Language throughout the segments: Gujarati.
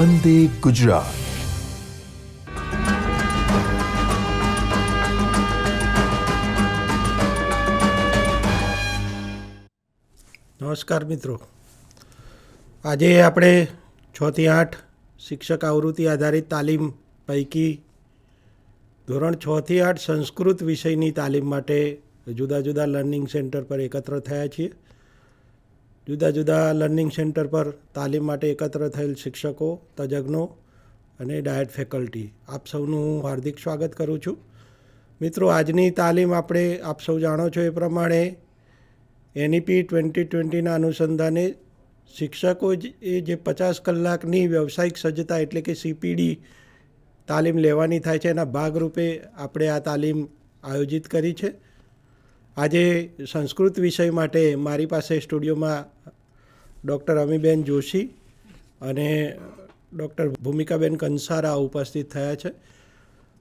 વંદે ગુજરાત. નમસ્કાર મિત્રો, આજે આપણે 6 થી 8 શિક્ષક આવૃત્તિ આધારિત તાલીમ પૈકી ધોરણ 6 થી 8 સંસ્કૃત વિષયની તાલીમ માટે જુદા જુદા લર્નિંગ સેન્ટર પર એકત્ર થયા છીએ. જુદા જુદા લર્નિંગ સેન્ટર પર તાલીમ માટે એકત્ર થયેલ શિક્ષકો, તજજ્ઞો અને ડાયટ ફેકલ્ટી, આપ સૌનું હું હાર્દિક સ્વાગત કરું છું. મિત્રો, આજની તાલીમ આપણે આપ સૌ જાણો છો એ પ્રમાણે NEP 2020ના અનુસંધાને શિક્ષકો એ જે 50 કલાકની વ્યવસાયિક સજ્જતા એટલે કે CPD તાલીમ લેવાની થાય છે, એના ભાગરૂપે આપણે આ તાલીમ આયોજિત કરી છે. આજે સંસ્કૃત વિષય માટે મારી પાસે સ્ટુડિયોમાં ડૉક્ટર અમીબેન જોશી અને ડૉક્ટર ભૂમિકાબેન કંસારા ઉપસ્થિત થયા છે.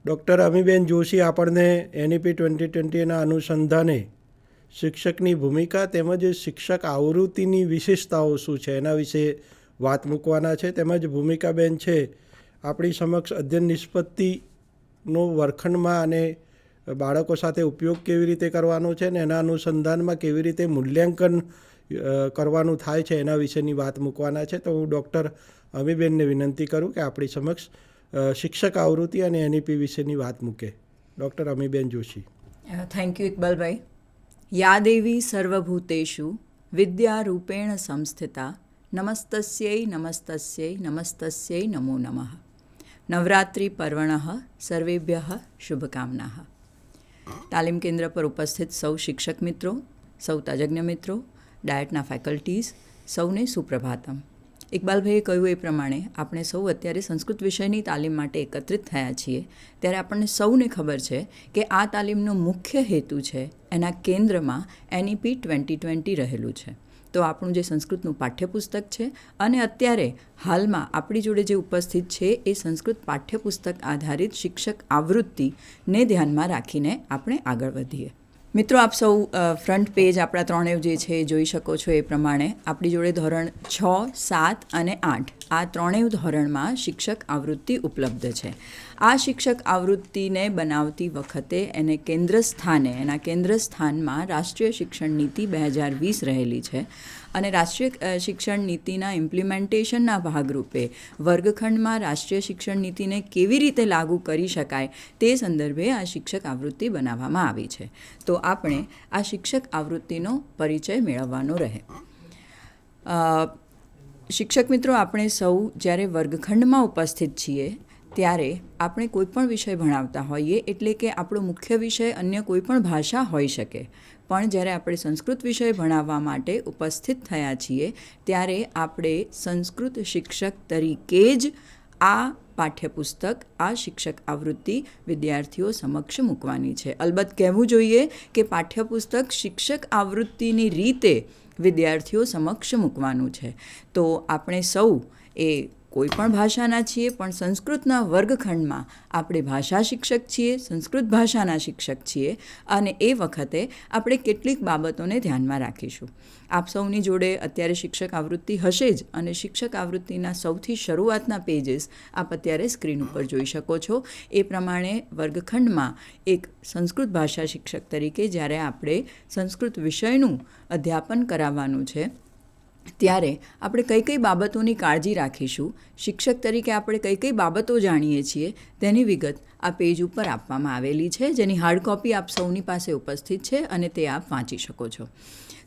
ડૉક્ટર અમીબેન જોશી આપણને NEP 2020ના અનુસંધાને શિક્ષકની ભૂમિકા તેમજ શિક્ષક આવૃત્તિની વિશેષતાઓ શું છે એના વિશે વાત મૂકવાના છે. તેમજ ભૂમિકાબેન છે આપણી સમક્ષ અધ્યયન નિષ્પત્તિનો વર્ગખંડમાં અને બાળકો સાથે ઉપયોગ કેવી રીતે કરવાનો છે ને એના અનુસંધાનમાં કેવી રીતે મૂલ્યાંકન કરવાનું થાય છે એના વિશેની વાત મૂકવાના છે. તો હું ડૉક્ટર અમીબેનને વિનંતી કરું કે આપણી સમક્ષ શિક્ષક આવૃત્તિ અને NEP વિશેની વાત મૂકે. ડૉક્ટર અમીબેન જોશી. થેન્ક યુ ઇકબાલભાઈ. યા દેવી સર્વભૂતેષુ વિદ્યારૂપેણ સંસ્થિતા નમસ્તસ્યૈ નમસ્તસ્યૈ નમસ્તસ્યૈ નમો નમઃ. નવરાત્રિ પર્વણઃ સર્વેભ્યઃ શુભકામનાઃ. તાલીમ કેન્દ્ર પર ઉપસ્થિત સૌ શિક્ષક મિત્રો, સૌ તજજ્ઞ મિત્રો, ડાયટના ફેકલ્ટીઝ, સૌને સુપ્રભાતમ. ઇકબાલભાઈએ કહ્યું એ પ્રમાણે આપણે સૌ અત્યારે સંસ્કૃત વિષયની તાલીમ માટે એકત્રિત થયા છીએ. ત્યારે આપણને સૌને ખબર છે કે આ તાલીમનો મુખ્ય હેતુ છે એના કેન્દ્રમાં NEP 2020 રહેલું છે. તો આપણું જે સંસ્કૃતનું પાઠ્યપુસ્તક છે અને અત્યારે હાલમાં આપણી જોડે જે ઉપસ્થિત છે એ સંસ્કૃત પાઠ્યપુસ્તક આધારિત શિક્ષક આવૃત્તિને ધ્યાનમાં રાખીને આપણે આગળ વધીએ. મિત્રો, આપ સૌ ફ્રન્ટ પેજ આપણા ત્રણેય જે છે એ જોઈ શકો છો. એ પ્રમાણે આપણી જોડે ધોરણ 6, 7 અને 8 આ ત્રણેય ધોરણમાં શિક્ષક આવૃત્તિ ઉપલબ્ધ છે. આ શિક્ષક આવૃત્તિને બનાવતી વખતે એને એના કેન્દ્ર સ્થાનમાં રાષ્ટ્રીય શિક્ષણ નીતિ 2020 રહેલી છે અને રાષ્ટ્રીય શિક્ષણ નીતિના ઇમ્પ્લિમેન્ટેશનના ભાગરૂપે વર્ગખંડમાં રાષ્ટ્રીય શિક્ષણ નીતિને કેવી રીતે લાગુ કરી શકાય તે સંદર્ભે આ શિક્ષક આવૃત્તિ બનાવવામાં આવી છે. તો આપણે આ શિક્ષક આવૃત્તિનો પરિચય મેળવવાનો રહે. શિક્ષક મિત્રો, આપણે સૌ જ્યારે વર્ગખંડમાં ઉપસ્થિત છીએ ત્યારે આપણે કોઈ પણ વિષય ભણાવતા હોઈએ, એટલે કે આપણો મુખ્ય વિષય અન્ય કોઈ પણ ભાષા હોઈ શકે, પણ જ્યારે આપણે સંસ્કૃત વિષય ભણાવવા માટે ઉપસ્થિત થયા છીએ ત્યારે આપણે સંસ્કૃત શિક્ષક તરીકે જ આ પાઠ્યપુસ્તક, આ શિક્ષક આવૃત્તિ વિદ્યાર્થીઓ સમક્ષ મૂકવાની છે. અલબત્ત કહેવું જોઈએ કે પાઠ્યપુસ્તક શિક્ષક આવૃત્તિની રીતે વિદ્યાર્થીઓ સમક્ષ મૂકવાનું છે. તો આપણે સૌ એ કોઈ પણ ભાષાના છીએ, પણ સંસ્કૃતના વર્ગખંડમાં આપણે ભાષા શિક્ષક છીએ, સંસ્કૃત ભાષાના શિક્ષક છીએ અને એ વખતે આપણે કેટલીક બાબતોને ધ્યાનમાં રાખીશું. આપ સૌની જોડે અત્યારે શિક્ષક આવૃત્તિ હશે જ અને શિક્ષક આવૃત્તિના સૌથી શરૂઆતના પેજીસ આપ અત્યારે સ્ક્રીન ઉપર જોઈ શકો છો. એ પ્રમાણે વર્ગખંડમાં એક સંસ્કૃત ભાષા શિક્ષક તરીકે જ્યારે આપણે સંસ્કૃત વિષયનું અધ્યાપન કરાવવાનું છે ત્યારે આપણે કઈ કઈ બાબતોની કાળજી રાખીશું, શિક્ષક તરીકે આપણે કઈ કઈ બાબતો જાણીએ છીએ તેની વિગત આ પેજ ઉપર આપવામાં આવેલી છે, જેની હાર્ડ કોપી આપ સૌની પાસે ઉપસ્થિત છે અને તે આપ વાંચી શકો છો.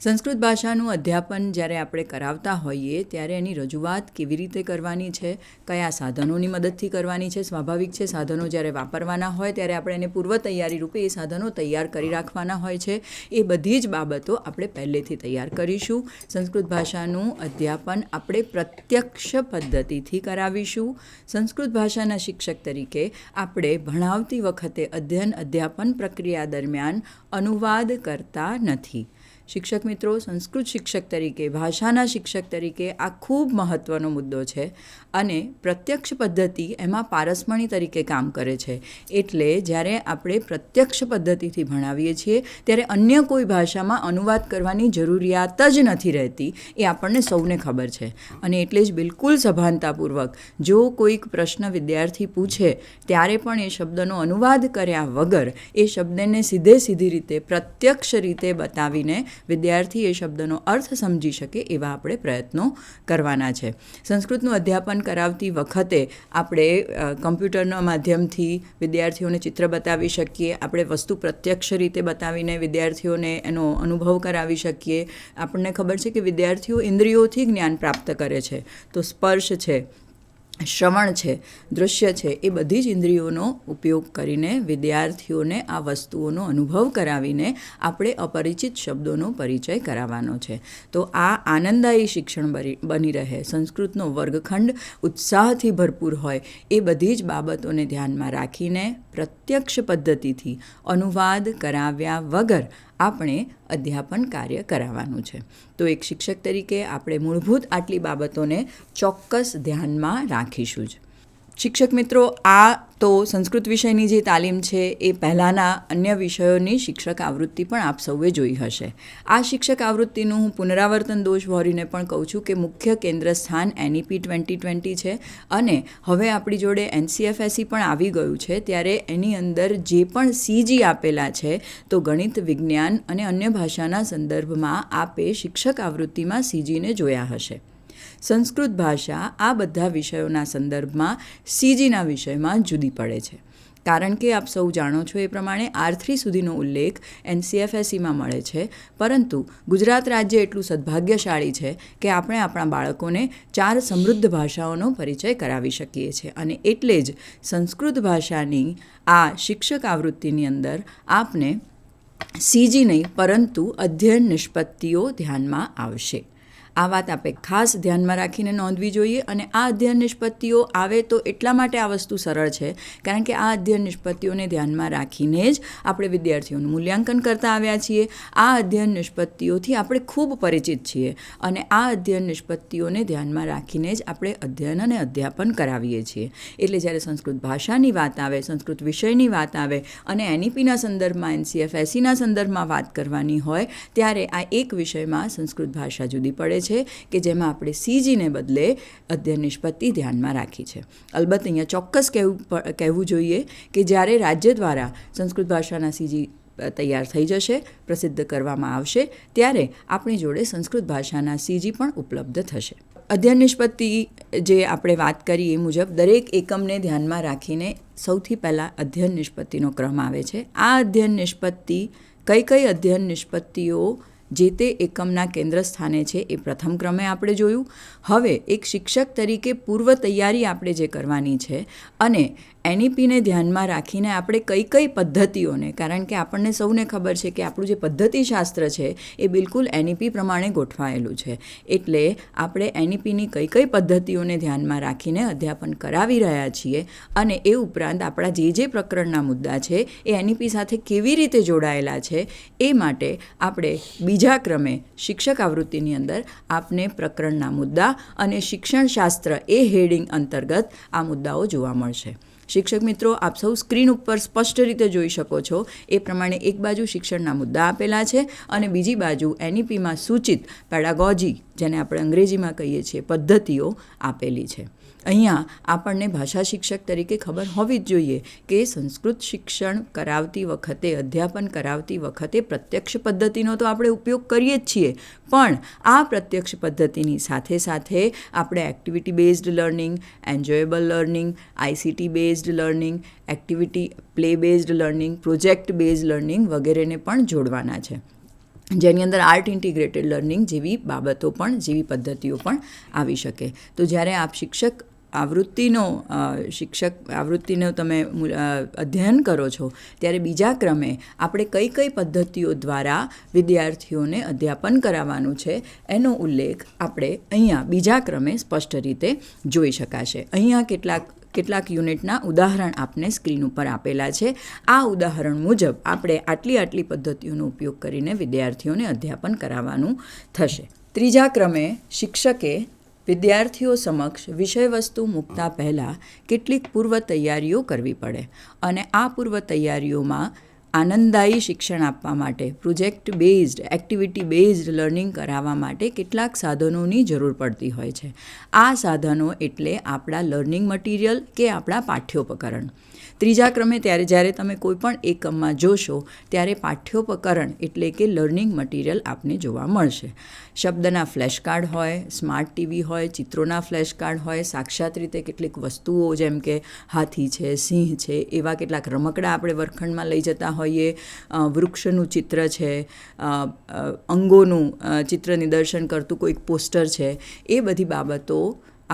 સંસ્કૃત ભાષાનું અધ્યાપન જ્યારે આપણે કરાવતા હોઈએ ત્યારે એની રજૂઆત કેવી રીતે કરવાની છે, કયા સાધનોની મદદથી કરવાની છે. સ્વાભાવિક છે, સાધનો જ્યારે વાપરવાના હોય ત્યારે આપણે એને પૂર્વ તૈયારી રૂપે એ સાધનો તૈયાર કરી રાખવાના હોય છે. એ બધી જ બાબતો આપણે પહેલેથી તૈયાર કરીશું. સંસ્કૃત ભાષાનું અધ્યાપન આપણે પ્રત્યક્ષ પદ્ધતિથી કરાવીશું. સંસ્કૃત ભાષાના શિક્ષક તરીકે આપણે ભણાવતી વખતે અધ્યાપન પ્રક્રિયા દરમિયાન અનુવાદ કરતા નથી. શિક્ષક મિત્રો, સંસ્કૃત શિક્ષક તરીકે, ભાષાના શિક્ષક તરીકે આ ખૂબ મહત્ત્વનો મુદ્દો છે અને પ્રત્યક્ષ પદ્ધતિ એમાં પારસમણી તરીકે કામ કરે છે. એટલે જ્યારે આપણે પ્રત્યક્ષ પદ્ધતિથી ભણાવીએ છીએ ત્યારે અન્ય કોઈ ભાષામાં અનુવાદ કરવાની જરૂરિયાત જ નથી રહેતી, એ આપણને સૌને ખબર છે. અને એટલે જ બિલકુલ સભાનતાપૂર્વક જો કોઈક પ્રશ્ન વિદ્યાર્થી પૂછે ત્યારે પણ એ શબ્દનો અનુવાદ કર્યા વગર એ શબ્દને સીધી રીતે પ્રત્યક્ષ રીતે બતાવીને વિદ્યાર્થી એ શબ્દનો અર્થ સમજી શકે એવા આપણે પ્રયત્નો કરવાના છે. સંસ્કૃતનું અધ્યાપન કરાવતી વખતે આપણે કમ્પ્યુટરના માધ્યમથી વિદ્યાર્થીઓને ચિત્ર બતાવી શકીએ, આપણે વસ્તુ પ્રત્યક્ષ રીતે બતાવીને વિદ્યાર્થીઓને એનો અનુભવ કરાવી શકીએ. આપણને ખબર છે કે વિદ્યાર્થીઓ ઇન્દ્રિયોથી જ્ઞાન પ્રાપ્ત કરે છે, તો સ્પર્શ છે, શ્રવણ છે, દૃશ્ય છે, એ બધી જ ઇન્દ્રિયોનો ઉપયોગ કરીને વિદ્યાર્થીઓને આ વસ્તુઓનો અનુભવ કરાવીને આપણે અપરિચિત શબ્દોનો પરિચય કરાવવાનો છે. તો આ આનંદદાયી શિક્ષણ બની રહે, સંસ્કૃતનો વર્ગખંડ ઉત્સાહથી ભરપૂર હોય, એ બધી જ બાબતોને ધ્યાનમાં રાખીને પ્રત્યક્ષ પદ્ધતિથી અનુવાદ કરાવ્યા વગર આપણે અધ્યાપન કાર્ય કરાવવાનું છે. તો એક શિક્ષક તરીકે આપણે મૂળભૂત આટલી બાબતોને ચોક્કસ ધ્યાનમાં રાખીશું જ. શિક્ષક મિત્રો, આ તો સંસ્કૃત વિષયની જે તાલીમ છે એ પહેલાંના અન્ય વિષયોની શિક્ષક આવૃત્તિ પણ આપ સૌએ જોઈ હશે. આ શિક્ષક આવૃત્તિનું હું પુનરાવર્તન દોષ ભરીને પણ કહું છું કે મુખ્ય કેન્દ્ર સ્થાન NEP 2020 છે અને હવે આપણી જોડે NCFSE પણ આવી ગયું છે, ત્યારે એની અંદર જે પણ CG આપેલા છે તો ગણિત, વિજ્ઞાન અને અન્ય ભાષાના સંદર્ભમાં આપે શિક્ષક આવૃત્તિમાં CGને જોયા હશે. સંસ્કૃત ભાષા આ બધા વિષયોના સંદર્ભમાં CGના વિષયમાં જુદી પડે છે, કારણ કે આપ સૌ જાણો છો એ પ્રમાણે R3 સુધીનો ઉલ્લેખ NCFSEમાં મળે છે, પરંતુ ગુજરાત રાજ્ય એટલું સદભાગ્યશાળી છે કે આપણે આપણા બાળકોને 4 સમૃદ્ધ ભાષાઓનો પરિચય કરાવી શકીએ છીએ. અને એટલે જ સંસ્કૃત ભાષાની આ શિક્ષક આવૃત્તિની અંદર આપને CG નહીં પરંતુ અધ્યયન નિષ્પત્તિઓ ધ્યાનમાં આવશે. આ વાત આપણે ખાસ ધ્યાનમાં રાખીને નોંધવી જોઈએ. અને આ અધ્યયન નિષ્પત્તિઓ આવે તો એટલા માટે આ વસ્તુ સરળ છે કારણ કે આ અધ્યયન નિષ્પત્તિઓને ધ્યાનમાં રાખીને જ આપણે વિદ્યાર્થીઓનું મૂલ્યાંકન કરતા આવ્યા છીએ. આ અધ્યયન નિષ્પત્તિઓથી આપણે ખૂબ પરિચિત છીએ અને આ અધ્યયન નિષ્પત્તિઓને ધ્યાનમાં રાખીને જ આપણે અધ્યયન અને અધ્યાપન કરાવીએ છીએ. એટલે જ્યારે સંસ્કૃત ભાષાની વાત આવે, સંસ્કૃત વિષયની વાત આવે અને NEPના સંદર્ભમાં, NCFSEના સંદર્ભમાં વાત કરવાની હોય ત્યારે આ એક વિષયમાં સંસ્કૃત ભાષા જુદી પડે છે કે જેમાં આપણે CGને બદલે અધ્યયન નિષ્પત્તિ ધ્યાનમાં રાખી છે. અલબત્ત અહીંયા ચોક્કસ કહેવું જોઈએ કે જ્યારે રાજ્ય દ્વારા સંસ્કૃત ભાષાના CG તૈયાર થઈ જશે, પ્રસિદ્ધ કરવામાં આવશે, ત્યારે આપણી જોડે સંસ્કૃત ભાષાના CG પણ ઉપલબ્ધ થશે. અધ્યયન નિષ્પત્તિ જે આપણે વાત કરી એ મુજબ દરેક એકમને ધ્યાનમાં રાખીને સૌથી પહેલાં અધ્યયન નિષ્પત્તિનો ક્રમ આવે છે. આ અધ્યયન નિષ્પત્તિ કઈ અધ્યયન નિષ્પત્તિઓ જે તે એકમના કેન્દ્ર સ્થાને છે એ પ્રથમ ક્રમે આપણે જોયું. હવે એક શિક્ષક તરીકે પૂર્વ તૈયારી આપણે જે કરવાની છે અને NEPને ધ્યાનમાં રાખીને આપણે કઈ પદ્ધતિઓને, કારણ કે આપણને સૌને ખબર છે કે આપણું જે પદ્ધતિશાસ્ત્ર છે એ બિલકુલ NEP પ્રમાણે ગોઠવાયેલું છે. એટલે આપણે NEPની કઈ પદ્ધતિઓને ધ્યાનમાં રાખીને અધ્યાપન કરાવી રહ્યા છીએ અને એ ઉપરાંત આપણા જે પ્રકરણના મુદ્દા છે એ NEP સાથે કેવી રીતે જોડાયેલા છે એ માટે આપણે બીજા ક્રમે શિક્ષક આવૃત્તિની અંદર આપને પ્રકરણના મુદ્દા અને શિક્ષણશાસ્ત્ર એ હેડિંગ અંતર્ગત આ મુદ્દાઓ જોવા મળશે. શિક્ષક મિત્રો, આપ સૌ સ્ક્રીન ઉપર સ્પષ્ટ રીતે જોઈ શકો છો એ પ્રમાણે એક બાજુ શિક્ષણના મુદ્દા આપેલા છે અને બીજી બાજુ NEPમાં સૂચિત પેડાગોજી, જેને આપણે અંગ્રેજીમાં કહીએ છીએ, પદ્ધતિઓ આપેલી છે. અહીંયા આપણને ભાષા શિક્ષક તરીકે ખબર હોવી જ જોઈએ કે સંસ્કૃત શિક્ષણ કરાવતી વખતે, અધ્યાપન કરાવતી વખતે પ્રત્યક્ષ પદ્ધતિનો તો આપણે ઉપયોગ કરીએ જ છીએ, પણ આ પ્રત્યક્ષ પદ્ધતિની સાથે સાથે આપણે activity based learning, enjoyable learning, ICT based learning, activity play based learning, project based learning વગેરેને પણ જોડવાના છે, જેની અંદર આર્ટ ઇન્ટિગ્રેટેડ લર્નિંગ જેવી બાબતો પણ, જેવી પદ્ધતિઓ પણ આવી શકે. તો જ્યારે આપ શિક્ષક આવૃત્તિનો તમે અધ્યયન કરો છો ત્યારે બીજા ક્રમે આપણે કઈ પદ્ધતિઓ દ્વારા વિદ્યાર્થીઓને અધ્યાપન કરાવવાનું છે એનો ઉલ્લેખ આપણે અહીંયા બીજા ક્રમે સ્પષ્ટ રીતે જોઈ શકાશે. અહીંયા કેટલાક કેટલાક યુનિટના ઉદાહરણ આપને સ્ક્રીન ઉપર આપેલા છે. આ ઉદાહરણ મુજબ આપણે આટલી પદ્ધતિઓનો ઉપયોગ કરીને વિદ્યાર્થીઓને અધ્યાપન કરાવવાનું થશે. ત્રીજા ક્રમે શિક્ષકે વિદ્યાર્થીઓ સમક્ષ વિષયવસ્તુ મૂકતા પહેલાં કેટલીક પૂર્વ તૈયારીઓ કરવી પડે અને આ પૂર્વ તૈયારીઓમાં આનંદદાયી શિક્ષણ આપવા માટે project based activity based learning કરાવવા માટે કેટલાક સાધનોની જરૂર પડતી હોય છે. આ સાધનો એટલે આપણા લર્નિંગ મટીરિયલ કે આપણા પાઠ્યોપકરણ. ત્રીજા ક્રમે જ્યારે તમે કોઈ પણ એકમમાં જોશો ત્યારે પાઠ્યોપકરણ એટલે કે લર્નિંગ મટીરિયલ આપને જોવા મળશે. શબ્દના ફ્લેશ કાર્ડ હોય, સ્માર્ટ ટીવી હોય, ચિત્રોના ફ્લેશ કાર્ડ હોય, સાક્ષાત રીતે કેટલીક વસ્તુઓ જેમ કે હાથી છે, સિંહ છે, એવા કેટલાક રમકડા આપણે વર્ગખંડમાં લઈ જતા હોઈએ, વૃક્ષનું ચિત્ર છે, અંગોનું ચિત્ર નિદર્શન કરતું કોઈક પોસ્ટર છે, એ બધી બાબતો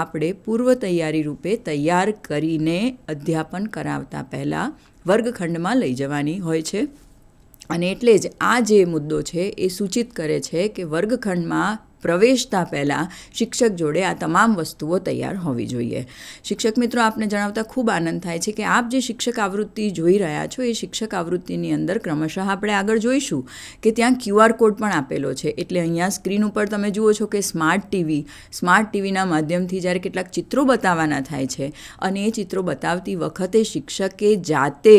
આપણે પૂર્વ તૈયારી રૂપે તૈયાર કરીને અધ્યાપન કરાવતા પહેલાં વર્ગખંડમાં લઈ જવાની હોય છે. અને એટલે જ આ જે મુદ્દો છે એ સૂચિત કરે છે કે વર્ગખંડમાં પ્રવેશતા પહેલાં શિક્ષક જોડે આ તમામ વસ્તુઓ તૈયાર હોવી જોઈએ. શિક્ષક મિત્રો, આપને જણાવતા ખૂબ આનંદ થાય છે કે આપ જે શિક્ષક આવૃત્તિ જોઈ રહ્યા છો એ શિક્ષક આવૃત્તિની અંદર ક્રમશઃ આપણે આગળ જોઈશું કે ત્યાં QR કોડ પણ આપેલો છે. એટલે અહીંયા સ્ક્રીન ઉપર તમે જુઓ છો કે સ્માર્ટ ટીવીના માધ્યમથી જ્યારે કેટલાક ચિત્રો બતાવવાના થાય છે અને એ ચિત્રો બતાવતી વખતે શિક્ષકે જાતે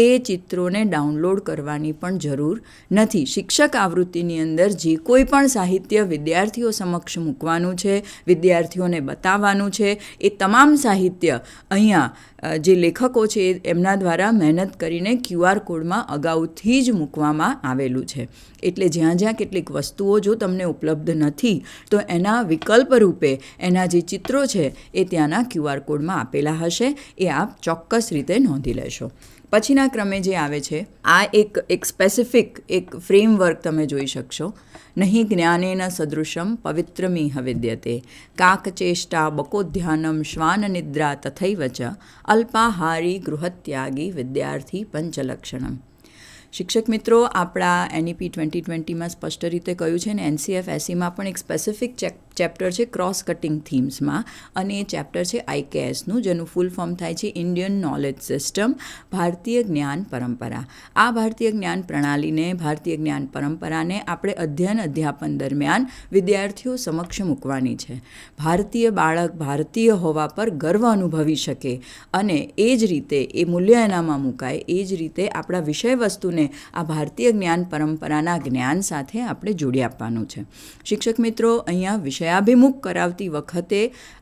એ ચિત્રોને ડાઉનલોડ કરવાની પણ જરૂર નથી. શિક્ષક આવૃત્તિની અંદર જે કોઈ પણ સાહિત્ય વિદ્યાર્થીઓ સમક્ષ મૂકવાનું છે, વિદ્યાર્થીઓને બતાવવાનું છે, એ તમામ સાહિત્ય અહીંયા જે લેખકો છે એમના દ્વારા મહેનત કરીને QR કોડમાં અગાઉથી જ મૂકવામાં આવેલું છે. એટલે જ્યાં કેટલીક વસ્તુઓ જો તમને ઉપલબ્ધ નથી તો એના વિકલ્પ રૂપે એના જે ચિત્રો છે એ ત્યાંના QR કોડમાં આપેલા હશે, એ આપ ચોક્કસ રીતે નોંધી લેશો. પછીના ક્રમે જે આવે છે આ એક સ્પેસિફિક એક ફ્રેમવર્ક તમે જોઈ શકશો. નહીં જ્ઞાનેન સદૃશમ પવિત્રમિહ વિદ્યતે કાકચેષ્ટા બકોધ્યાનમ શ્વાનનિદ્રા તથૈવ ચ અલ્પાહારી ગૃહત્યાગી વિદ્યાર્થી પંચલક્ષણમ. શિક્ષક મિત્રો, આપણા NEP 2020માં સ્પષ્ટ રીતે કહ્યું છે ને NCF-SEમાં પણ એક સ્પેસિફિક ચેપ્ટર છે ક્રોસ કટિંગ થીમ્સમાં, અને એ ચેપ્ટર છે IKSનું, જેનું ફૂલ ફોર્મ થાય છે ઇન્ડિયન નોલેજ સિસ્ટમ, ભારતીય જ્ઞાન પરંપરા. આ ભારતીય જ્ઞાન પ્રણાલીને, ભારતીય જ્ઞાન પરંપરાને આપણે અધ્યાપન દરમિયાન વિદ્યાર્થીઓ સમક્ષ મૂકવાની છે. ભારતીય બાળક ભારતીય હોવા પર ગર્વ અનુભવી શકે અને એ જ રીતે એ મૂલ્ય એનામાં મુકાય, એ જ રીતે આપણા વિષય વસ્તુને આ ભારતીય જ્ઞાન પરંપરાના જ્ઞાન સાથે આપણે જોડી આપવાનું છે. શિક્ષક મિત્રો, અહીંયા વિષયાભિમુખ કરાવતી વખતે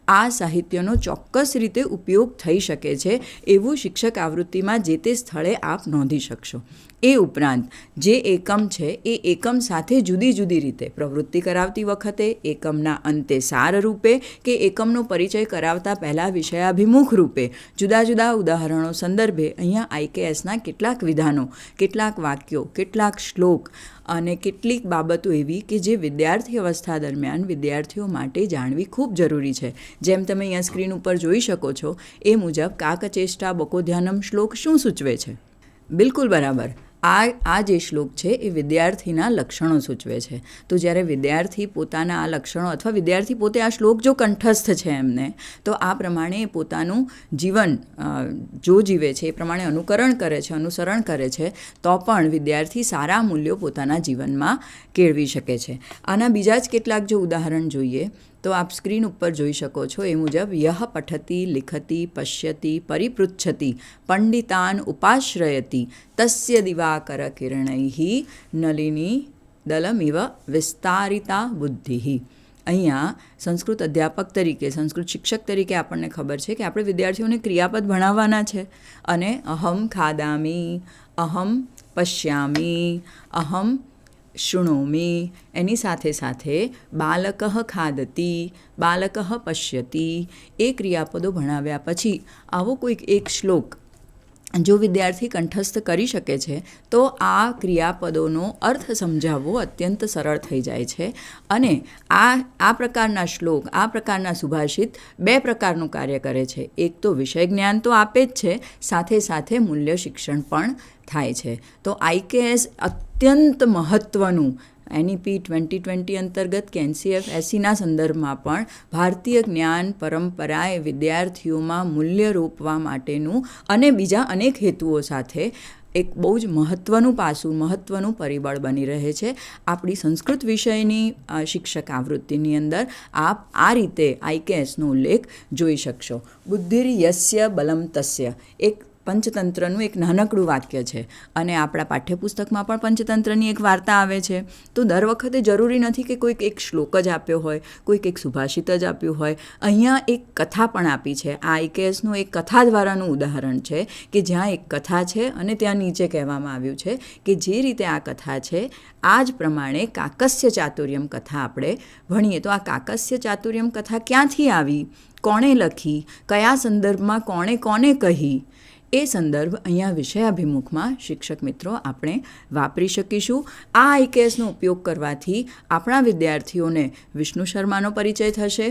આ સાહિત્યનો ચોક્કસ રીતે ઉપયોગ થઈ શકે છે એવું શિક્ષક આવૃત્તિમાં જે તે સ્થળે આપ નોંધી શકશો. એ ઉપરાંત જે એકમ છે એ એકમ સાથે જુદી જુદી રીતે પ્રવૃત્તિ કરાવતી વખતે, એકમના અંતે સાર રૂપે કે એકમનો પરિચય કરાવતા પહેલાં વિષયાભિમુખ રૂપે જુદા જુદા ઉદાહરણો સંદર્ભે અહીંયા IKSના કેટલાક વિધાનો, કેટલાક વાક્યો, કેટલાક શ્લોક અને કેટલીક બાબતો એવી કે જે વિદ્યાર્થી અવસ્થા દરમિયાન વિદ્યાર્થીઓ માટે જાણવી ખૂબ જરૂરી છે. જેમ તમે અહીંયા સ્ક્રીન ઉપર જોઈ શકો છો એ મુજબ કાકચેષ્ટા બકોધ્યાનમ શ્લોક શું સૂચવે છે? બિલકુલ બરાબર, આ જે શ્લોક છે એ વિદ્યાર્થીના લક્ષણો સૂચવે છે. તો જ્યારે વિદ્યાર્થી પોતાના આ લક્ષણો અથવા વિદ્યાર્થી પોતે આ શ્લોક જો કંઠસ્થ છે એમને, તો આ પ્રમાણે પોતાનું જીવન જો જીવે છે એ પ્રમાણે અનુસરણ કરે છે તો પણ વિદ્યાર્થી સારા મૂલ્યો પોતાના જીવનમાં કેળવી શકે છે. આના બીજા જ કેટલાક જો ઉદાહરણ જોઈએ તો આપ સ્ક્રીન ઉપર જોઈ શકો છો એ મુજબ યહ પઠતી લિખતી પશ્યતિ પરિપૃચ્છતિ પંડિતાન ઉપાશ્રયતિ તસ્ય દિવાકર કિરણૈઃ નલિની દલમિવ વિસ્તારિતા બુદ્ધિઃ. અહીંયા સંસ્કૃત અધ્યાપક તરીકે, સંસ્કૃત શિક્ષક તરીકે આપણને ખબર છે કે આપણે વિદ્યાર્થીઓને ક્રિયાપદ ભણાવવાના છે અને અહમ ખાદામી, અહમ પશ્યામી, અહમ શૃણોમી, એની સાથે સાથે બાલકઃ ખાદતી, બાલકઃ પશ્યતિ, એ ક્રિયાપદો ભણાવ્યા પછી આવો કોઈક એક શ્લોક જો વિદ્યાર્થી કંઠસ્થ કરી શકે છે તો આ ક્રિયાપદોનો અર્થ સમજાવવો અત્યંત સરળ થઈ જાય છે. અને આ પ્રકારના શ્લોક, આ પ્રકારના સુભાષિત બે પ્રકારનું કાર્ય કરે છે. એક તો વિષય જ્ઞાન તો આપે જ છે, સાથે સાથે મૂલ્ય શિક્ષણ પણ થાય છે. તો IKS અત્યંત મહત્ત્વનું NEP 2020 અંતર્ગત કે NCF 80ના સંદર્ભમાં પણ ભારતીય જ્ઞાન પરંપરાએ વિદ્યાર્થીઓમાં મૂલ્ય રોપવા માટેનું અને બીજા અનેક હેતુઓ સાથે એક બહુ જ મહત્ત્વનું પાસું, મહત્ત્વનું પરિબળ બની રહે છે. આપણી સંસ્કૃત વિષયની શિક્ષક આવૃત્તિની અંદર આપ આ રીતે IKSનો ઉલ્લેખ જોઈ શકશો. બુદ્ધિર યસ્ય બલમ તસ્ય એક પંચતંત્રનું એક નાનકડું વાક્ય છે અને આપણા પાઠ્યપુસ્તકમાં પણ પંચતંત્રની એક વાર્તા આવે છે. તો દર વખતે જરૂરી નથી કે કોઈક એક શ્લોક જ આપ્યો હોય, કોઈક એક સુભાષિત જ આપ્યું હોય. અહીંયા એક કથા પણ આપી છે. આ IKSનું એક કથા દ્વારાનું ઉદાહરણ છે કે જ્યાં એક કથા છે અને ત્યાં નીચે કહેવામાં આવ્યું છે કે જે રીતે આ કથા છે આ જ પ્રમાણે કાકસ્ય ચાતુર્યમ કથા આપણે ભણીએ તો આ કાકસ્ય ચાતુર્યમ કથા ક્યાંથી આવી, કોણે લખી, કયા સંદર્ભમાં કોણે કોને કહી, એ સંદર્ભ અહીંયા વિષયાભિમુખમાં શિક્ષક મિત્રો આપણે વાપરી શકીશું. આ IKSનો ઉપયોગ કરવાથી આપણા વિદ્યાર્થીઓને વિષ્ણુ શર્માનો પરિચય થશે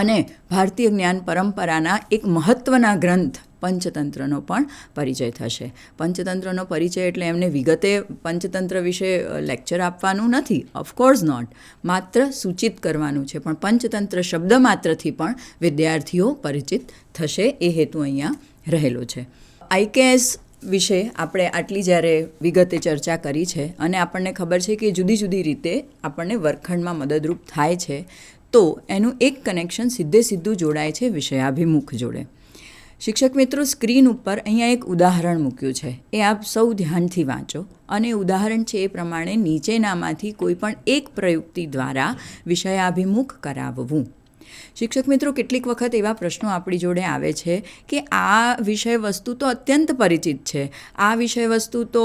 અને ભારતીય જ્ઞાન પરંપરાના એક મહત્ત્વના ગ્રંથ પંચતંત્રનો પણ પરિચય થશે. પંચતંત્રનો પરિચય એટલે એમને વિગતે પંચતંત્ર વિશે લેક્ચર આપવાનું નથી, ઓફકોર્સ નોટ, માત્ર સૂચિત કરવાનું છે. પણ પંચતંત્ર શબ્દ માત્રથી પણ વિદ્યાર્થીઓ પરિચિત થશે, એ હેતુ અહીંયા રહેલો છે. IKS વિશે આપણે આટલી જ્યારે વિગતે ચર્ચા કરી છે અને આપણને ખબર છે કે જુદી જુદી રીતે આપણને વર્ગખંડમાં મદદરૂપ થાય છે, તો એનું એક કનેક્શન સીધું જોડાય છે વિષયાભિમુખ જોડે. શિક્ષક મિત્રો, સ્ક્રીન ઉપર અહીંયા એક ઉદાહરણ મૂક્યું છે, એ આપ સૌ ધ્યાનથી વાંચો અને ઉદાહરણ છે એ પ્રમાણે નીચેનામાંથી કોઈ પણ એક પ્રયુક્તિ દ્વારા વિષયાભિમુખ કરાવવું. શિક્ષક મિત્રો, કેટલીક વખત એવા પ્રશ્નો આપણી જોડે આવે છે કે આ વિષય વસ્તુ તો અત્યંત પરિચિત છે, આ વિષય વસ્તુ તો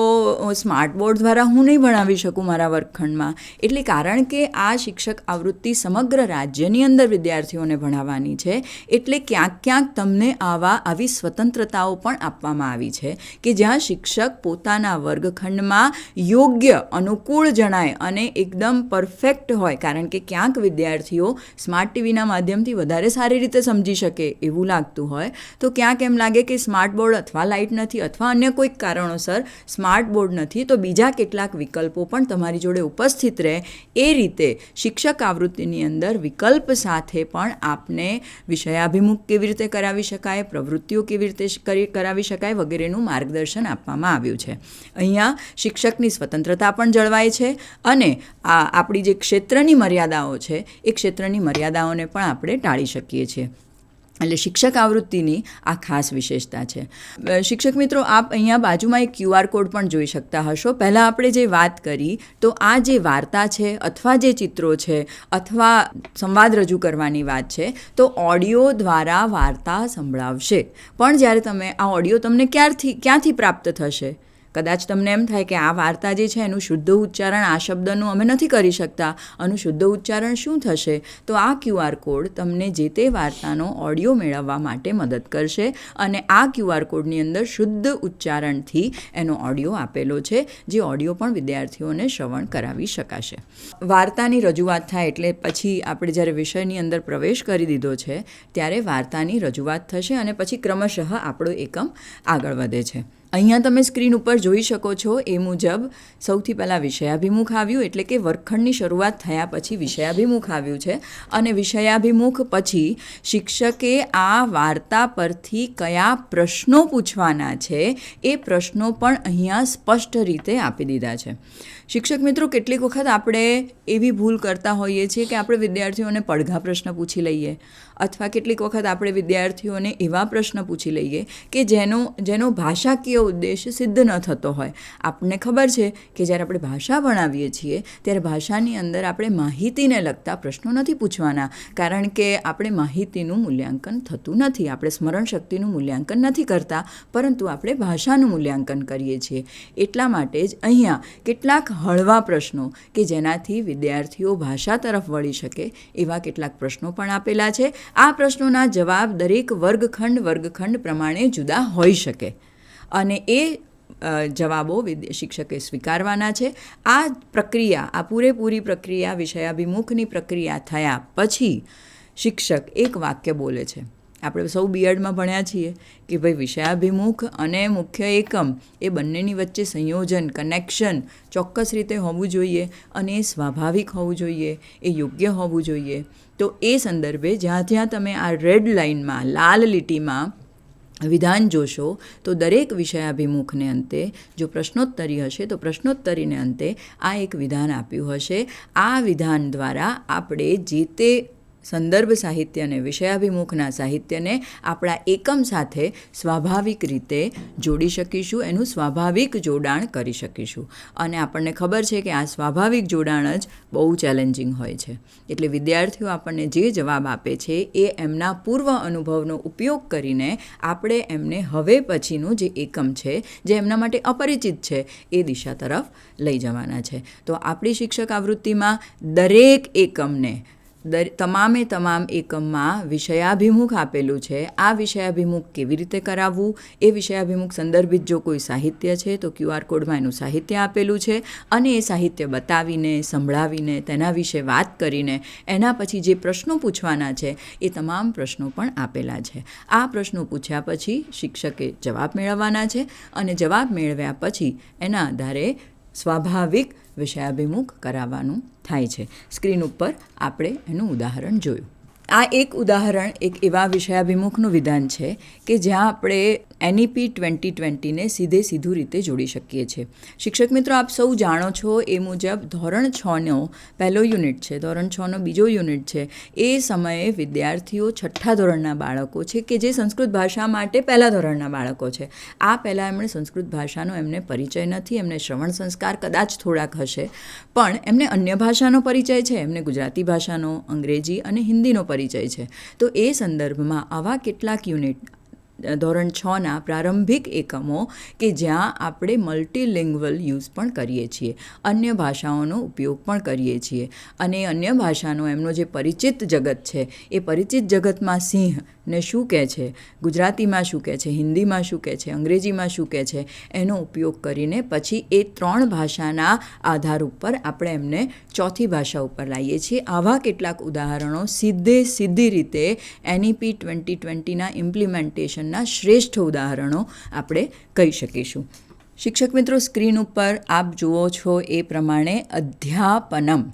સ્માર્ટ બોર્ડ દ્વારા હું નહીં ભણાવી શકું મારા વર્ગખંડમાં. એટલે કારણ કે આ શિક્ષક આવૃત્તિ સમગ્ર રાજ્યની અંદર વિદ્યાર્થીઓને ભણાવવાની છે, એટલે ક્યાંક તમને આવી સ્વતંત્રતાઓ પણ આપવામાં આવી છે કે જ્યાં શિક્ષક પોતાના વર્ગખંડમાં યોગ્ય, અનુકૂળ જણાય અને એકદમ પરફેક્ટ હોય. કારણ કે ક્યાંક વિદ્યાર્થીઓ સ્માર્ટ ટીવીના માધ્યમથી વધારે સારી રીતે સમજી શકે એવું લાગતું હોય, તો ક્યાંક એમ લાગે કે સ્માર્ટ બોર્ડ અથવા લાઇટ નથી અથવા અન્ય કોઈક કારણોસર સ્માર્ટ બોર્ડ નથી, તો બીજા કેટલાક વિકલ્પો પણ તમારી જોડે ઉપસ્થિત રહે. એ રીતે શિક્ષક આવૃત્તિની અંદર વિકલ્પ સાથે પણ આપને વિષયાભિમુખ કેવી રીતે કરાવી શકાય, પ્રવૃત્તિઓ કેવી રીતે કરાવી શકાય વગેરેનું માર્ગદર્શન આપવામાં આવ્યું છે. અહીંયા શિક્ષકની સ્વતંત્રતા પણ જળવાય છે અને આપણી જે ક્ષેત્રની મર્યાદાઓ છે એ ક્ષેત્રની મર્યાદાઓને પણ આપણે ટાળી શકીએ છીએ. એટલે શિક્ષક આવૃત્તિની આ ખાસ વિશેષતા છે. શિક્ષક મિત્રો, આપ અહીંયા બાજુમાં એક QR કોડ પણ જોઈ શકતા હશો. પહેલાં આપણે જે વાત કરી તો આ જે વાર્તા છે અથવા જે ચિત્રો છે અથવા સંવાદ રજૂ કરવાની વાત છે, તો ઓડિયો દ્વારા વાર્તા સંભળાવશે. પણ જ્યારે તમે આ ઓડિયો તમને ક્યાંથી પ્રાપ્ત થશે? કદાચ તમને એમ થાય કે આ વાર્તા જે છે એનું શુદ્ધ ઉચ્ચારણ આ શબ્દનું અમે નથી કરી શકતા, આનું શુદ્ધ ઉચ્ચારણ શું થશે? તો આ QR કોડ તમને જે તે વાર્તાનો ઓડિયો મેળવવા માટે મદદ કરશે અને આ QR કોડની અંદર શુદ્ધ ઉચ્ચારણથી એનો ઓડિયો આપેલો છે, જે ઓડિયો પણ વિદ્યાર્થીઓને શ્રવણ કરાવી શકાશે. વાર્તાની રજૂઆત થાય એટલે પછી આપણે જ્યારે વિષયની અંદર પ્રવેશ કરી દીધો છે ત્યારે વાર્તાની રજૂઆત થશે અને પછી ક્રમશઃ આપણો એકમ આગળ વધે છે. અહીંયા તમે સ્ક્રીન ઉપર જોઈ શકો છો એ મુજબ સૌથી પહેલાં વિષયાભિમુખ આવ્યું, એટલે કે વર્ગખંડની શરૂઆત થયા પછી વિષયાભિમુખ આવ્યું છે અને વિષયાભિમુખ પછી શિક્ષકે આ વાર્તા પરથી કયા પ્રશ્નો પૂછવાના છે એ પ્રશ્નો પણ અહીંયા સ્પષ્ટ રીતે આપી દીધા છે. શિક્ષક મિત્રો, કેટલીક વખત આપણે એવી ભૂલ કરતા હોઈએ છીએ કે આપણે વિદ્યાર્થીઓને પડઘા પ્રશ્ન પૂછી લઈએ અથવા કેટલીક વખત આપણે વિદ્યાર્થીઓને એવા પ્રશ્ન પૂછી લઈએ કે જેનો ભાષાકીય ઉદ્દેશ સિદ્ધ ન થતો હોય. આપણને ખબર છે કે જ્યારે આપણે ભાષા ભણાવીએ છીએ ત્યારે ભાષાની અંદર આપણે માહિતીને લગતા પ્રશ્નો નથી પૂછવાના, કારણ કે આપણે માહિતીનું મૂલ્યાંકન થતું નથી, આપણે સ્મરણ શક્તિનું મૂલ્યાંકન નથી કરતા, પરંતુ આપણે ભાષાનું મૂલ્યાંકન કરીએ છીએ. એટલા માટે જ અહીંયા કેટલાક હળવા પ્રશ્નો કે જેનાથી વિદ્યાર્થીઓ ભાષા તરફ વળી શકે એવા કેટલાક પ્રશ્નો પણ આપેલા છે. આ પ્રશ્નોના જવાબ દરેક વર્ગખંડ પ્રમાણે જુદા હોઈ શકે અને એ જવાબો શિક્ષકે સ્વીકારવાના છે. આ પૂરેપૂરી પ્રક્રિયા વિષયાભિમુખની પ્રક્રિયા થયા પછી શિક્ષક એક વાક્ય બોલે છે. આપણે સૌ બીએડમાં ભણ્યા છીએ કે ભાઈ વિષયાભિમુખ અને મુખ્ય એકમ એ બંનેની વચ્ચે સંયોજન, કનેક્શન ચોક્કસ રીતે હોવું જોઈએ અને એ સ્વાભાવિક હોવું જોઈએ, એ યોગ્ય હોવું જોઈએ. તો એ સંદર્ભે જ્યાં જ્યાં તમે આ રેડ લાઇનમાં, લાલ લીટીમાં વિધાન જોશો તો દરેક વિષયાભિમુખને અંતે જો પ્રશ્નોત્તરી હશે તો પ્રશ્નોત્તરીને અંતે આ એક વિધાન આપ્યું હશે. આ વિધાન દ્વારા આપણે જે તે સંદર્ભ સાહિત્ય અને વિષયાભિમુખના સાહિત્યને આપણા એકમ સાથે સ્વાભાવિક રીતે જોડી શકીશું, એનું સ્વાભાવિક જોડાણ કરી શકીશું. અને આપણને ખબર છે કે આ સ્વાભાવિક જોડાણ જ બહુ ચેલેન્જિંગ હોય છે. એટલે વિદ્યાર્થીઓ આપણને જે જવાબ આપે છે એ એમના પૂર્વ અનુભવનો ઉપયોગ કરીને આપણે એમને હવે પછીનું જે એકમ છે જે એમના માટે અપરિચિત છે એ દિશા તરફ લઈ જવાના છે. તો આપણી શિક્ષક આવૃત્તિમાં દરેક એકમને તમામે તમામ એકમમાં વિષયાભિમુખ આપેલું છે. આ વિષયાભિમુખ કેવી રીતે કરાવવું, એ વિષયાભિમુખ સંદર્ભિત જો કોઈ સાહિત્ય છે તો QR કોડમાં એનું સાહિત્ય આપેલું છે અને એ સાહિત્ય બતાવીને, સંભળાવીને, તેના વિશે વાત કરીને એના પછી જે પ્રશ્નો પૂછવાના છે એ તમામ પ્રશ્નો પણ આપેલા છે. આ પ્રશ્નો પૂછ્યા પછી શિક્ષકે જવાબ મેળવવાના છે અને જવાબ મેળવ્યા પછી એના આધારે સ્વાભાવિક વિષયાભિમુખ કરાવવાનું થાય છે. સ્ક્રીન ઉપર આપણે એનું ઉદાહરણ જોયું. આ એક ઉદાહરણ એક એવા વિષયાભિમુખનું વિધાન છે કે જ્યાં આપણે NEP 2020ને સીધું રીતે જોડી શકીએ છીએ. શિક્ષક મિત્રો, આપ સૌ જાણો છો એ મુજબ ધોરણ 6નો પહેલો યુનિટ છે, ધોરણ 6નો બીજો યુનિટ છે. એ સમયે વિદ્યાર્થીઓ 6ઠ્ઠા ધોરણના બાળકો છે કે જે સંસ્કૃત ભાષા માટે પહેલા ધોરણના બાળકો છે. આ પહેલાં એમણે સંસ્કૃત ભાષાનો એમને પરિચય નથી, એમને શ્રવણ સંસ્કાર કદાચ થોડાક હશે, પણ એમને અન્ય ભાષાનો પરિચય છે, એમને ગુજરાતી ભાષાનો, અંગ્રેજી અને હિન્દીનો પરિચય છે. તો એ સંદર્ભમાં આવા કેટલાક યુનિટ ધોરણ 6ના પ્રારંભિક એકમો કે જ્યાં આપણે મલ્ટીલિંગ્વલ યુઝ પણ કરીએ છીએ, અન્ય ભાષાઓનો ઉપયોગ પણ કરીએ છીએ અને અન્ય ભાષાનો એમનો જે પરિચિત જગત છે એ પરિચિત જગતમાં સિંહ ને શું કહે છે, ગુજરાતીમાં શું કહે છે, હિન્દીમાં શું કહે છે, અંગ્રેજીમાં શું કહે છે, એનો ઉપયોગ કરીને પછી એ 3 ભાષાના આધાર ઉપર આપણે એમને ચોથી ભાષા ઉપર લાવીએ છીએ. આવા કેટલાક ઉદાહરણો સીધી રીતે NEP 2020ના ઇમ્પ્લિમેન્ટેશનના શ્રેષ્ઠ ઉદાહરણો આપણે કહી શકીશું. શિક્ષક મિત્રો, સ્ક્રીન ઉપર આપ જુઓ છો એ પ્રમાણે અધ્યાપનમ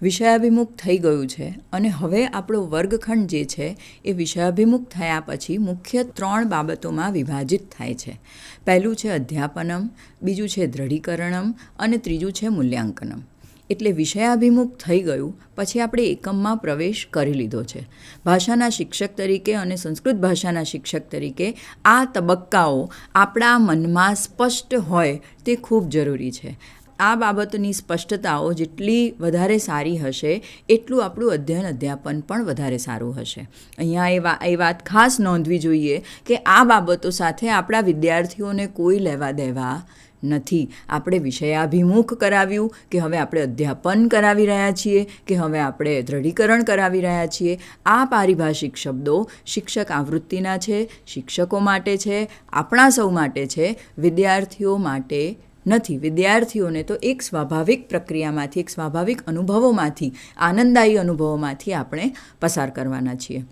વિષયાભિમુખ થઈ ગયું છે અને હવે આપણો વર્ગખંડ જે છે એ વિષયાભિમુખ થયા પછી મુખ્ય 3 બાબતોમાં વિભાજિત થાય છે. પહેલું છે અધ્યાપનમ, બીજું છે દ્રઢીકરણમ અને ત્રીજું છે મૂલ્યાંકનમ. એટલે વિષયાભિમુખ થઈ ગયું પછી આપણે એકમમાં પ્રવેશ કરી લીધો છે. ભાષાના શિક્ષક તરીકે અને સંસ્કૃત ભાષાના શિક્ષક તરીકે આ તબક્કાઓ આપણા મનમાં સ્પષ્ટ હોય તે ખૂબ જરૂરી છે. આ બાબતની સ્પષ્ટતાઓ જેટલી વધારે સારી હશે એટલું આપણું અધ્યયન અધ્યાપન પણ વધારે સારું હશે. અહીંયા એ વાત ખાસ નોંધવી જોઈએ કે આ બાબતો સાથે આપણા વિદ્યાર્થીઓને કોઈ લેવા દેવા નથી. આપણે વિષયાભિમુખ કરાવ્યું કે હવે આપણે અધ્યાપન કરાવી રહ્યા છીએ કે હવે આપણે દ્રઢીકરણ કરાવી રહ્યા છીએ, આ પારિભાષિક શબ્દો શિક્ષક આવૃત્તિના છે, શિક્ષકો માટે છે, આપણા સૌ માટે છે, વિદ્યાર્થીઓ માટે નથી. વિદ્યાર્થીઓને તો એક સ્વાભાવિક પ્રક્રિયામાંથી, એક સ્વાભાવિક અનુભવોમાંથી, આનંદદાયી અનુભવોમાંથી આપણે પસાર કરવાના છીએ.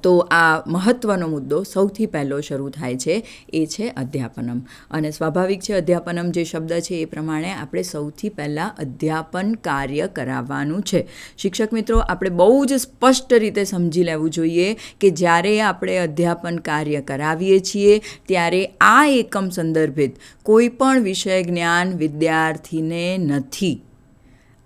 તો આ મહત્ત્વનો મુદ્દો સૌથી પહેલો શરૂ થાય છે એ છે અધ્યાપનમ. અને સ્વાભાવિક છે અધ્યાપનમ જે શબ્દ છે એ પ્રમાણે આપણે સૌથી પહેલાં અધ્યાપન કાર્ય કરાવવાનું છે. શિક્ષક મિત્રો, આપણે બહુ જ સ્પષ્ટ રીતે સમજી લેવું જોઈએ કે જ્યારે આપણે અધ્યાપન કાર્ય કરાવીએ છીએ ત્યારે આ એકમ સંદર્ભિત કોઈ પણ વિષય જ્ઞાન વિદ્યાર્થીને નથી.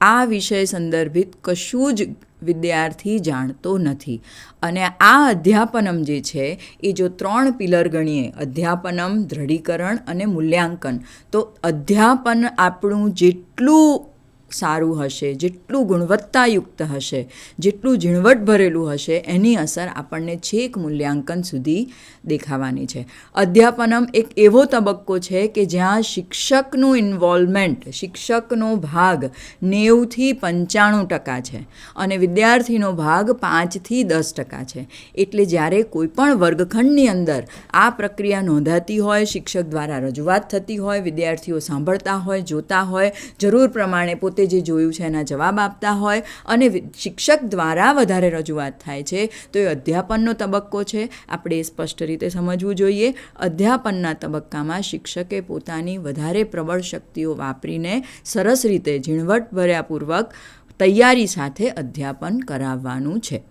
આ વિષય સંદર્ભિત કશું જ વિદ્યાર્થી જાણતો નથી. અને આ અધ્યાપનમ જે છે એ જો 3 પિલર ગણીએ, અધ્યાપનમ, દ્રઢીકરણ અને મૂલ્યાંકન, તો અધ્યાપન આપણું જેટલું સારું હશે, જેટલું ગુણવત્તાયુક્ત હશે, જેટલું ઝીણવટ ભરેલું હશે, એની અસર આપણને છેક મૂલ્યાંકન સુધી દેખાવાની છે. અધ્યાપનમ એક એવો તબક્કો છે કે જ્યાં શિક્ષકનું ઇન્વોલ્વમેન્ટ, શિક્ષકનો ભાગ 90થી 95% છે અને વિદ્યાર્થીનો ભાગ 5થી 10% છે. એટલે જ્યારે કોઈ પણ વર્ગખંડની અંદર આ પ્રક્રિયા નોંધાતી હોય, શિક્ષક દ્વારા રજૂઆત થતી હોય, વિદ્યાર્થીઓ સાંભળતા હોય, જોતા હોય, જરૂર પ્રમાણે પોતે પોતે જે જોયું છે એના જવાબ આપતા હોય અને શિક્ષક દ્વારા વધારે રજૂઆત થાય છે તો એ અધ્યાપનનો તબક્કો છે. આપણે એ સ્પષ્ટ રીતે સમજવું જોઈએ. અધ્યાપનના તબક્કામાં શિક્ષકે પોતાની વધારે પ્રબળ શક્તિઓ વાપરીને સરસ રીતે ઝીણવટભર્યાપૂર્વક તૈયારી સાથે અધ્યાપન કરાવવાનું છે.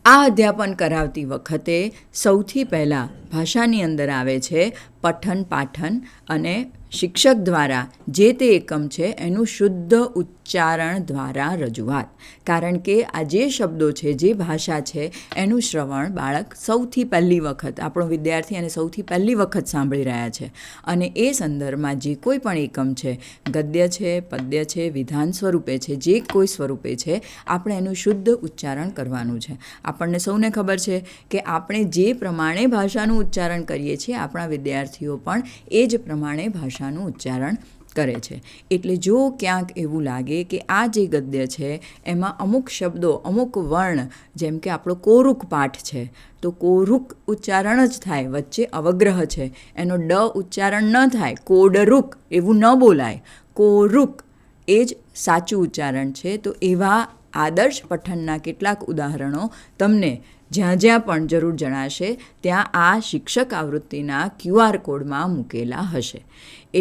આ અધ્યાપન કરાવતી વખતે સૌથી પહેલાં ભાષાની અંદર આવે છે પઠન પાઠન અને શિક્ષક દ્વારા જે તે એકમ છે એનું શુદ્ધ ઉચ્ચારણ દ્વારા રજૂઆત. કારણ કે આ જે શબ્દો છે, જે ભાષા છે એનું શ્રવણ બાળક સૌથી પહેલી વખત, આપણો વિદ્યાર્થી એને સૌથી પહેલી વખત સાંભળી રહ્યા છે અને એ સંદર્ભમાં જે કોઈ પણ એકમ છે, ગદ્ય છે, પદ્ય છે, વિધાન સ્વરૂપે છે, જે કોઈ સ્વરૂપે છે, આપણે એનું શુદ્ધ ઉચ્ચારણ કરવાનું છે. આપણને સૌને ખબર છે કે આપણે જે પ્રમાણે ભાષાનું ઉચ્ચારણ કરીએ છીએ આપણા વિદ્યાર્થીઓ પણ એ જ પ્રમાણે ભાષાનું ઉચ્ચારણ કરે છે. એટલે જો ક્યાંક એવું લાગે કે આ જે ગદ્ય છે એમાં અમુક શબ્દો, અમુક વર્ણ, જેમ કે આપણો કોરુક પાઠ છે તો કોરુક ઉચ્ચારણ જ થાય, વચ્ચે અવગ્રહ છે, એનો ડ ઉચ્ચારણ ન થાય, કોડરુક એવું ન બોલાય, કોરુક એ જ સાચું ઉચ્ચારણ છે. તો એવા આદર્શ પઠનના કેટલાક ઉદાહરણો તમને જ્યાં જ્યાં પણ જરૂર જણાશે ત્યાં આ શિક્ષક આવૃત્તિના QR કોડમાં મૂકેલા હશે.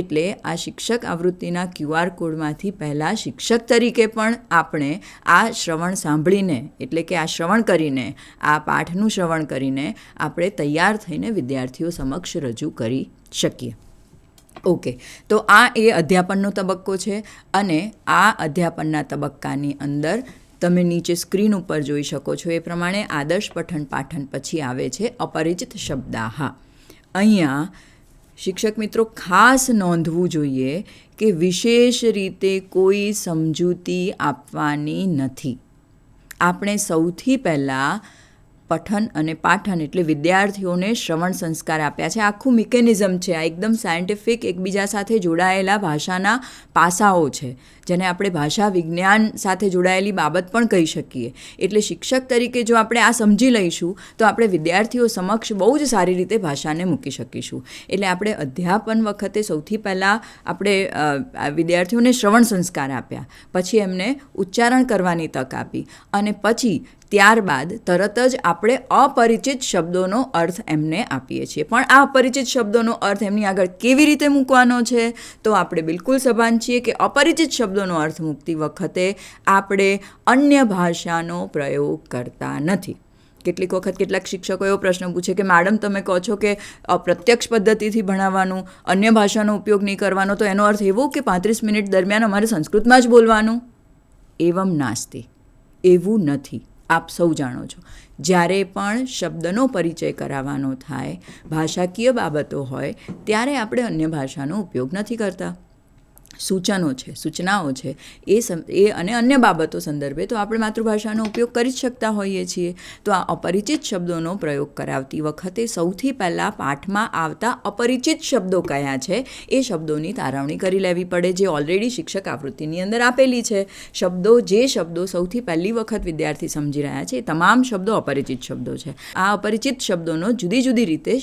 એટલે આ શિક્ષક આવૃત્તિના QR કોડમાંથી પહેલાં શિક્ષક તરીકે પણ આપણે આ શ્રવણ સાંભળીને, એટલે કે આ શ્રવણ કરીને, આ પાઠનું શ્રવણ કરીને આપણે તૈયાર થઈને વિદ્યાર્થીઓ સમક્ષ રજૂ કરી શકીએ. ઓકે, તો આ એ અધ્યાપનનો તબક્કો છે અને આ અધ્યાપનના તબક્કાની અંદર તમે નીચે સ્ક્રીન ઉપર જોઈ શકો છો એ પ્રમાણે આદર્શ પઠન પાઠન પછી આવે છે અપરિચિત શબ્દાહ. અહીંયા શિક્ષક મિત્રો ખાસ નોંધવું જોઈએ કે વિશેષ રીતે કોઈ સમજૂતી આપવાની નથી. આપણે સૌથી પહેલાં પઠન અને પાઠન એટલે વિદ્યાર્થીઓને શ્રવણ સંસ્કાર આપ્યા છે. આખું મિકેનિઝમ છે, આ એકદમ સાયન્ટિફિક, એકબીજા સાથે જોડાયેલા ભાષાના પાસાઓ છે, જેને આપણે ભાષા વિજ્ઞાન સાથે જોડાયેલી બાબત પણ કહી શકીએ. એટલે શિક્ષક તરીકે જો આપણે આ સમજી લઈશું તો આપણે વિદ્યાર્થીઓ સમક્ષ બહુ જ સારી રીતે ભાષાને મૂકી શકીશું. એટલે આપણે અધ્યાપન વખતે સૌથી પહેલાં આપણે વિદ્યાર્થીઓને શ્રવણ સંસ્કાર આપ્યા, પછી એમને ઉચ્ચારણ કરવાની તક આપી અને પછી ત્યારબાદ તરત જ આપણે અપરિચિત શબ્દોનો અર્થ એમને આપીએ છીએ. પણ આ અપરિચિત શબ્દોનો અર્થ એમની આગળ કેવી રીતે મૂકવાનો છે તો આપણે બિલકુલ સભાન છીએ કે અપરિચિત શબ્દોનો અર્થ મૂકતી વખતે આપણે અન્ય ભાષાનો પ્રયોગ કરતા નથી. કેટલીક વખત કેટલાક શિક્ષકો એવો પ્રશ્ન પૂછે કે મેડમ તમે કહો છો કે પ્રત્યક્ષ પદ્ધતિથી ભણાવવાનું, અન્ય ભાષાનો ઉપયોગ નહીં કરવાનો, તો એનો અર્થ એવો કે 35 મિનિટ દરમિયાન અમારે સંસ્કૃતમાં જ બોલવાનું? એવમ નાસ્તિ, એવું નથી. આપ સૌ જાણો છો, જ્યારે પણ શબ્દનો પરિચય કરાવવાનો થાય, ભાષાકીય બાબતો હોય, ત્યારે આપણે અન્ય ભાષાનો ઉપયોગ નથી કરતા. સૂચનો છે, સૂચનાઓ છે એ અને અન્ય બાબતો સંદર્ભે તો આપણે માતૃભાષાનો ઉપયોગ કરી જ શકતા હોઈએ છીએ. તો આ અપરિચિત શબ્દોનો પ્રયોગ કરાવતી વખતે સૌથી પહેલાં પાઠમાં આવતા અપરિચિત શબ્દો કયા છે એ શબ્દોની તારવણી કરી લેવી પડે, જે ઓલરેડી શિક્ષક આવૃત્તિની અંદર આપેલી છે. જે શબ્દો સૌથી પહેલી વખત વિદ્યાર્થી સમજી રહ્યા છે એ તમામ શબ્દો અપરિચિત શબ્દો છે. આ અપરિચિત શબ્દોનો જુદી જુદી રીતે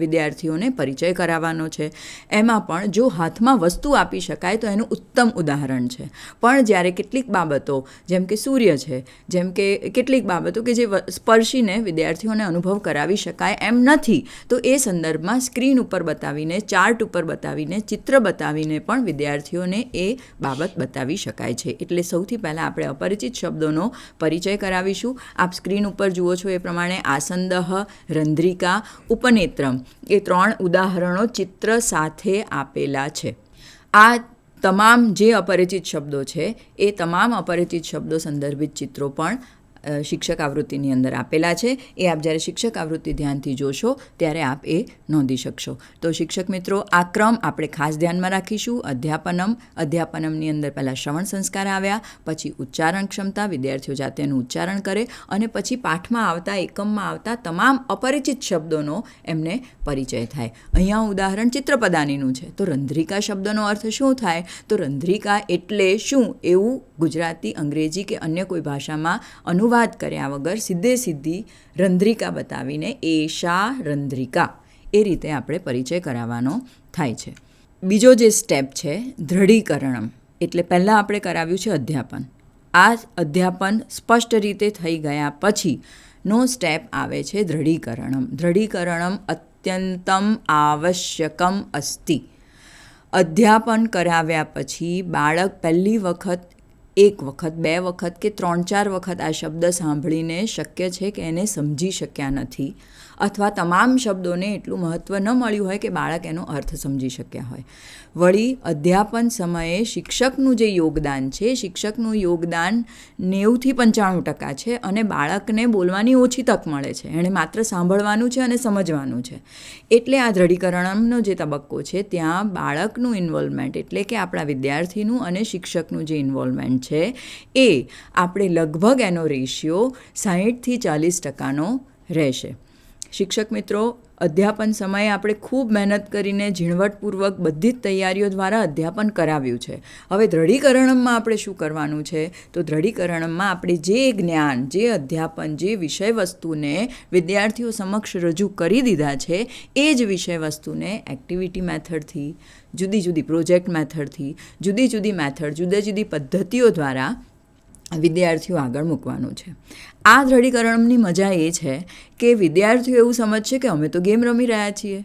વિદ્યાર્થીઓને પરિચય કરાવવાનો છે. એમાં પણ જો હાથમાં વસ્તુ આપી શકાય તો એનું ઉત્તમ ઉદાહરણ છે. પણ જ્યારે કેટલીક બાબતો જેમ કે સૂર્ય છે, જેમ કે કેટલીક બાબતો કે જે સ્પર્શીને વિદ્યાર્થીઓને અનુભવ કરાવી શકાય એમ નથી, તો એ સંદર્ભમાં સ્ક્રીન ઉપર બતાવીને, ચાર્ટ ઉપર બતાવીને, ચિત્ર બતાવીને પણ વિદ્યાર્થીઓને એ બાબત બતાવી શકાય છે. એટલે સૌથી પહેલાં આપણે અપરિચિત શબ્દોનો પરિચય કરાવીશું. આપ સ્ક્રીન ઉપર જુઓ છો એ પ્રમાણે આસંદહ, રંધ્રિકા, ઉપનેત્રમ એ 3 ઉદાહરણો ચિત્ર સાથે આપેલા છે. આ તમામ જે અપરિચિત શબ્દો છે એ તમામ અપરિચિત શબ્દો સંદર્ભિત ચિત્રો પણ શિક્ષક આવૃત્તિની અંદર આપેલા છે. એ આપ જ્યારે શિક્ષક આવૃત્તિ ધ્યાનથી જોશો ત્યારે આપ એ નોંધી શકશો. તો શિક્ષક મિત્રો, આ ક્રમ આપણે ખાસ ધ્યાનમાં રાખીશું. અધ્યાપનમની અંદર પહેલાં શ્રવણ સંસ્કાર આવ્યા, પછી ઉચ્ચારણ ક્ષમતા, વિદ્યાર્થીઓ જાતે એનું ઉચ્ચારણ કરે, અને પછી પાઠમાં આવતા, એકમમાં આવતા તમામ અપરિચિત શબ્દોનો એમને પરિચય થાય. અહીંયા ઉદાહરણ ચિત્રપદાનીનું છે. તો રંધ્રિકા શબ્દનો અર્થ શું થાય? તો રંધ્રિકા એટલે શું એવું ગુજરાતી, અંગ્રેજી કે અન્ય કોઈ ભાષામાં અનુવાદ કર્યા વગર સીધી રંધ્રિકા બતાવીને એશા રંધ્રિકા એ રીતે આપણે પરિચય કરાવવાનો થાય છે. બીજો જે સ્ટેપ છે દ્રઢીકરણમ, એટલે પહેલાં આપણે કરાવ્યું છે અધ્યાપન. આ અધ્યાપન સ્પષ્ટ રીતે થઈ ગયા પછીનો સ્ટેપ આવે છે દૃઢીકરણમ. દૃઢીકરણમ અત્યંતમ આવશ્યકમ અસ્તિ. અધ્યાપન કરાવ્યા પછી બાળક પહેલી વખત, એક વખત, બે વખત કે 3-4 વખત આ શબ્દ સાંભળીને શક્ય છે કે એને સમજી શક્યા નથી, અથવા તમામ શબ્દોને એટલું મહત્ત્વ ન મળ્યું હોય કે બાળક એનો અર્થ સમજી શક્યા હોય. વળી અધ્યાપન સમયે શિક્ષકનું જે યોગદાન છે, શિક્ષકનું યોગદાન 90-95% છે અને બાળકને બોલવાની ઓછી તક મળે છે. એણે માત્ર સાંભળવાનું છે અને સમજવાનું છે. એટલે આ દૃઢીકરણનો જે તબક્કો છે ત્યાં બાળકનું ઇન્વોલ્વમેન્ટ, એટલે કે આપણા વિદ્યાર્થીનું અને શિક્ષકનું જે ઇન્વોલ્વમેન્ટ છે એ આપણે લગભગ એનો રેશિયો 60થી 40% રહેશે. શિક્ષક મિત્રો, અધ્યાપન સમયે આપણે ખૂબ મહેનત કરીને ઝીણવટપૂર્વક બધી જ તૈયારીઓ દ્વારા અધ્યાપન કરાવ્યું છે. હવે દૃઢીકરણમાં આપણે શું કરવાનું છે? તો દૃઢીકરણમાં આપણે જે જ્ઞાન, જે અધ્યાપન, જે વિષય વસ્તુને વિદ્યાર્થીઓ સમક્ષ રજૂ કરી દીધા છે એ જ વિષય વસ્તુને એક્ટિવિટી મેથડથી, જુદી જુદી પ્રોજેક્ટ મેથડથી, જુદી જુદી મેથડ, જુદી જુદી પદ્ધતિઓ દ્વારા વિદ્યાર્થીઓ આગળ મૂકવાનું છે. આ દૃઢીકરણની મજા એ છે કે વિદ્યાર્થીઓ એવું સમજશે કે અમે તો ગેમ રમી રહ્યા છીએ.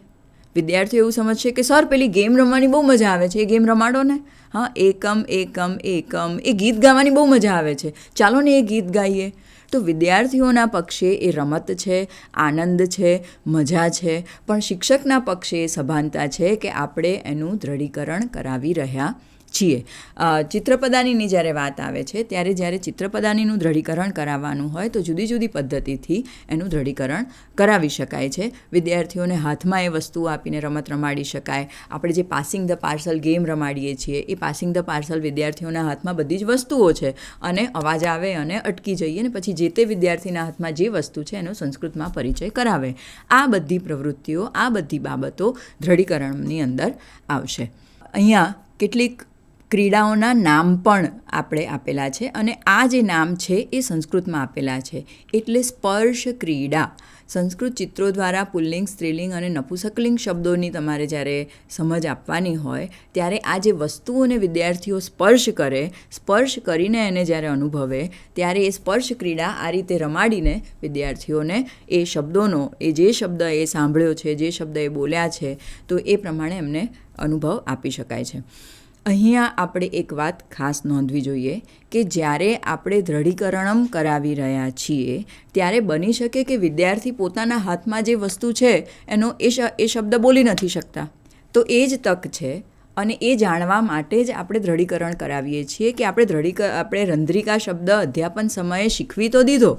વિદ્યાર્થીઓ એવું સમજશે કે સર પેલી ગેમ રમવાની બહુ મજા આવે છે, એ ગેમ રમાડો ને. હા, એકમ એકમ એકમ, એ ગીત ગાવાની બહુ મજા આવે છે, ચાલો ને એ ગીત ગાઈએ. તો વિદ્યાર્થીઓના પક્ષે એ રમત છે, આનંદ છે, મજા છે, પણ શિક્ષકના પક્ષે એ સભાનતા છે કે આપણે એનું દૃઢીકરણ કરાવી રહ્યા છીએ. ચિત્રપદાનીની જ્યારે વાત આવે છે ત્યારે જ્યારે ચિત્રપદાનીનું દૃઢીકરણ કરાવવાનું હોય તો જુદી જુદી પદ્ધતિથી એનું દૃઢીકરણ કરાવી શકાય છે. વિદ્યાર્થીઓને હાથમાં એ વસ્તુઓ આપીને રમત રમાડી શકાય. આપણે જે પાસિંગ ધ પાર્સલ ગેમ રમાડીએ છીએ એ પાસિંગ ધ પાર્સલ વિદ્યાર્થીઓના હાથમાં બધી જ વસ્તુઓ છે અને અવાજ આવે અને અટકી જઈએ ને પછી જે તે વિદ્યાર્થીના હાથમાં જે વસ્તુ છે એનો સંસ્કૃતમાં પરિચય કરાવે. આ બધી પ્રવૃત્તિઓ, આ બધી બાબતો દૃઢીકરણની અંદર આવશે. અહીંયા કેટલીક ક્રીડાઓના નામ પણ આપણે આપેલા છે અને આ જે નામ છે એ સંસ્કૃતમાં આપેલા છે. એટલે સ્પર્શ ક્રીડા. સંસ્કૃત ચિત્રો દ્વારા પુલ્લિંગ, સ્ત્રીલિંગ અને નપુંસકલિંગ શબ્દોની તમારે જ્યારે સમજ આપવાની હોય ત્યારે આ જે વસ્તુઓને વિદ્યાર્થીઓ સ્પર્શ કરે, સ્પર્શ કરીને એને જ્યારે અનુભવે ત્યારે એ સ્પર્શ ક્રીડા આ રીતે રમાડીને વિદ્યાર્થીઓને એ શબ્દોનો, એ જે શબ્દ એ સાંભળ્યો છે, જે શબ્દ એ બોલ્યા છે, તો એ પ્રમાણે એમને અનુભવ આપી શકાય છે. અહીંયા આપણે એક વાત ખાસ નોંધવી જોઈએ કે જ્યારે આપણે દૃઢીકરણમ કરાવી રહ્યા છીએ ત્યારે બની શકે કે વિદ્યાર્થી પોતાના હાથમાં જે વસ્તુ છે એનો એ શબ્દ બોલી નથી શકતા. તો એ જ તક છે અને એ જાણવા માટે જ આપણે દૃઢીકરણ કરાવીએ છીએ કે આપણે રંધ્રિકા શબ્દ અધ્યાપન સમયે શીખવી તો દીધો,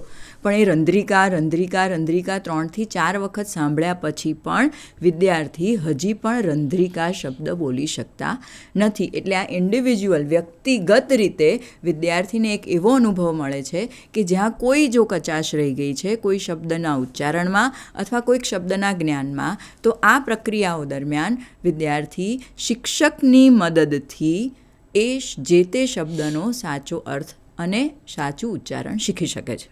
પણ એ રંધ્રિકા 3થી 4 વખત સાંભળ્યા પછી પણ વિદ્યાર્થી હજી પણ રંધ્રિકા શબ્દ બોલી શકતા નથી. એટલે આ ઇન્ડિવિજ્યુઅલ, વ્યક્તિગત રીતે વિદ્યાર્થીને એક એવો અનુભવ મળે છે કે જ્યાં કોઈ જો કચાશ રહી ગઈ છે કોઈ શબ્દના ઉચ્ચારણમાં અથવા કોઈક શબ્દના જ્ઞાનમાં, તો આ પ્રક્રિયાઓ દરમિયાન વિદ્યાર્થી શિક્ષકની મદદથી એ જે તે શબ્દનો સાચો અર્થ અને સાચું ઉચ્ચારણ શીખી શકે છે.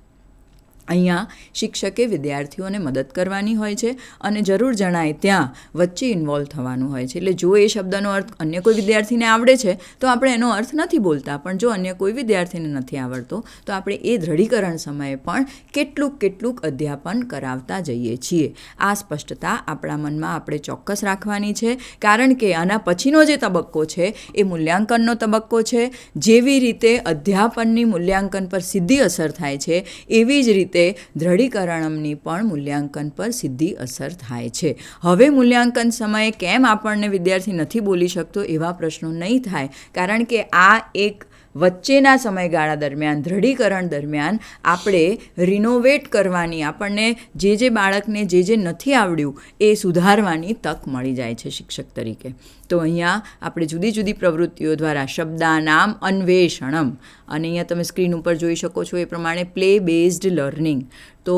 અહીંયા શિક્ષકે વિદ્યાર્થીઓને મદદ કરવાની હોય છે અને જરૂર જણાય ત્યાં વચ્ચે ઇન્વોલ્વ થવાનું હોય છે. એટલે જો એ શબ્દનો અર્થ અન્ય કોઈ વિદ્યાર્થીને આવડે છે તો આપણે એનો અર્થ નથી બોલતા, પણ જો અન્ય કોઈ વિદ્યાર્થીને નથી આવડતો તો આપણે એ દૃઢીકરણ સમયે પણ કેટલુંક અધ્યાપન કરાવતા જઈએ છીએ. આ સ્પષ્ટતા આપણા મનમાં આપણે ચોક્કસ રાખવાની છે, કારણ કે આના પછીનો જે તબક્કો છે એ મૂલ્યાંકનનો તબક્કો છે. જેવી રીતે અધ્યાપનની મૂલ્યાંકન પર સીધી અસર થાય છે એવી જ રીતે દૃઢીકરણમની પણ મૂલ્યાંકન પર સીધી અસર થાય છે. હવે મૂલ્યાંકન સમયે કેમ આપણને વિદ્યાર્થી નથી બોલી શકતો એવા પ્રશ્નો નહીં થાય, કારણ કે આ એક વચ્ચેના સમયગાળા દરમિયાન, દૃઢીકરણ દરમિયાન આપણે રિનોવેટ કરવાની, આપણને જે બાળકને જે નથી આવડ્યું એ સુધારવાની તક મળી જાય છે શિક્ષક તરીકે. તો અહીંયા આપણે જુદી જુદી પ્રવૃત્તિઓ દ્વારા શબ્દાનામ અન્વેષણમ, અને અહીંયા તમે સ્ક્રીન ઉપર જોઈ શકો છો એ પ્રમાણે પ્લે બેઝડ લર્નિંગ. તો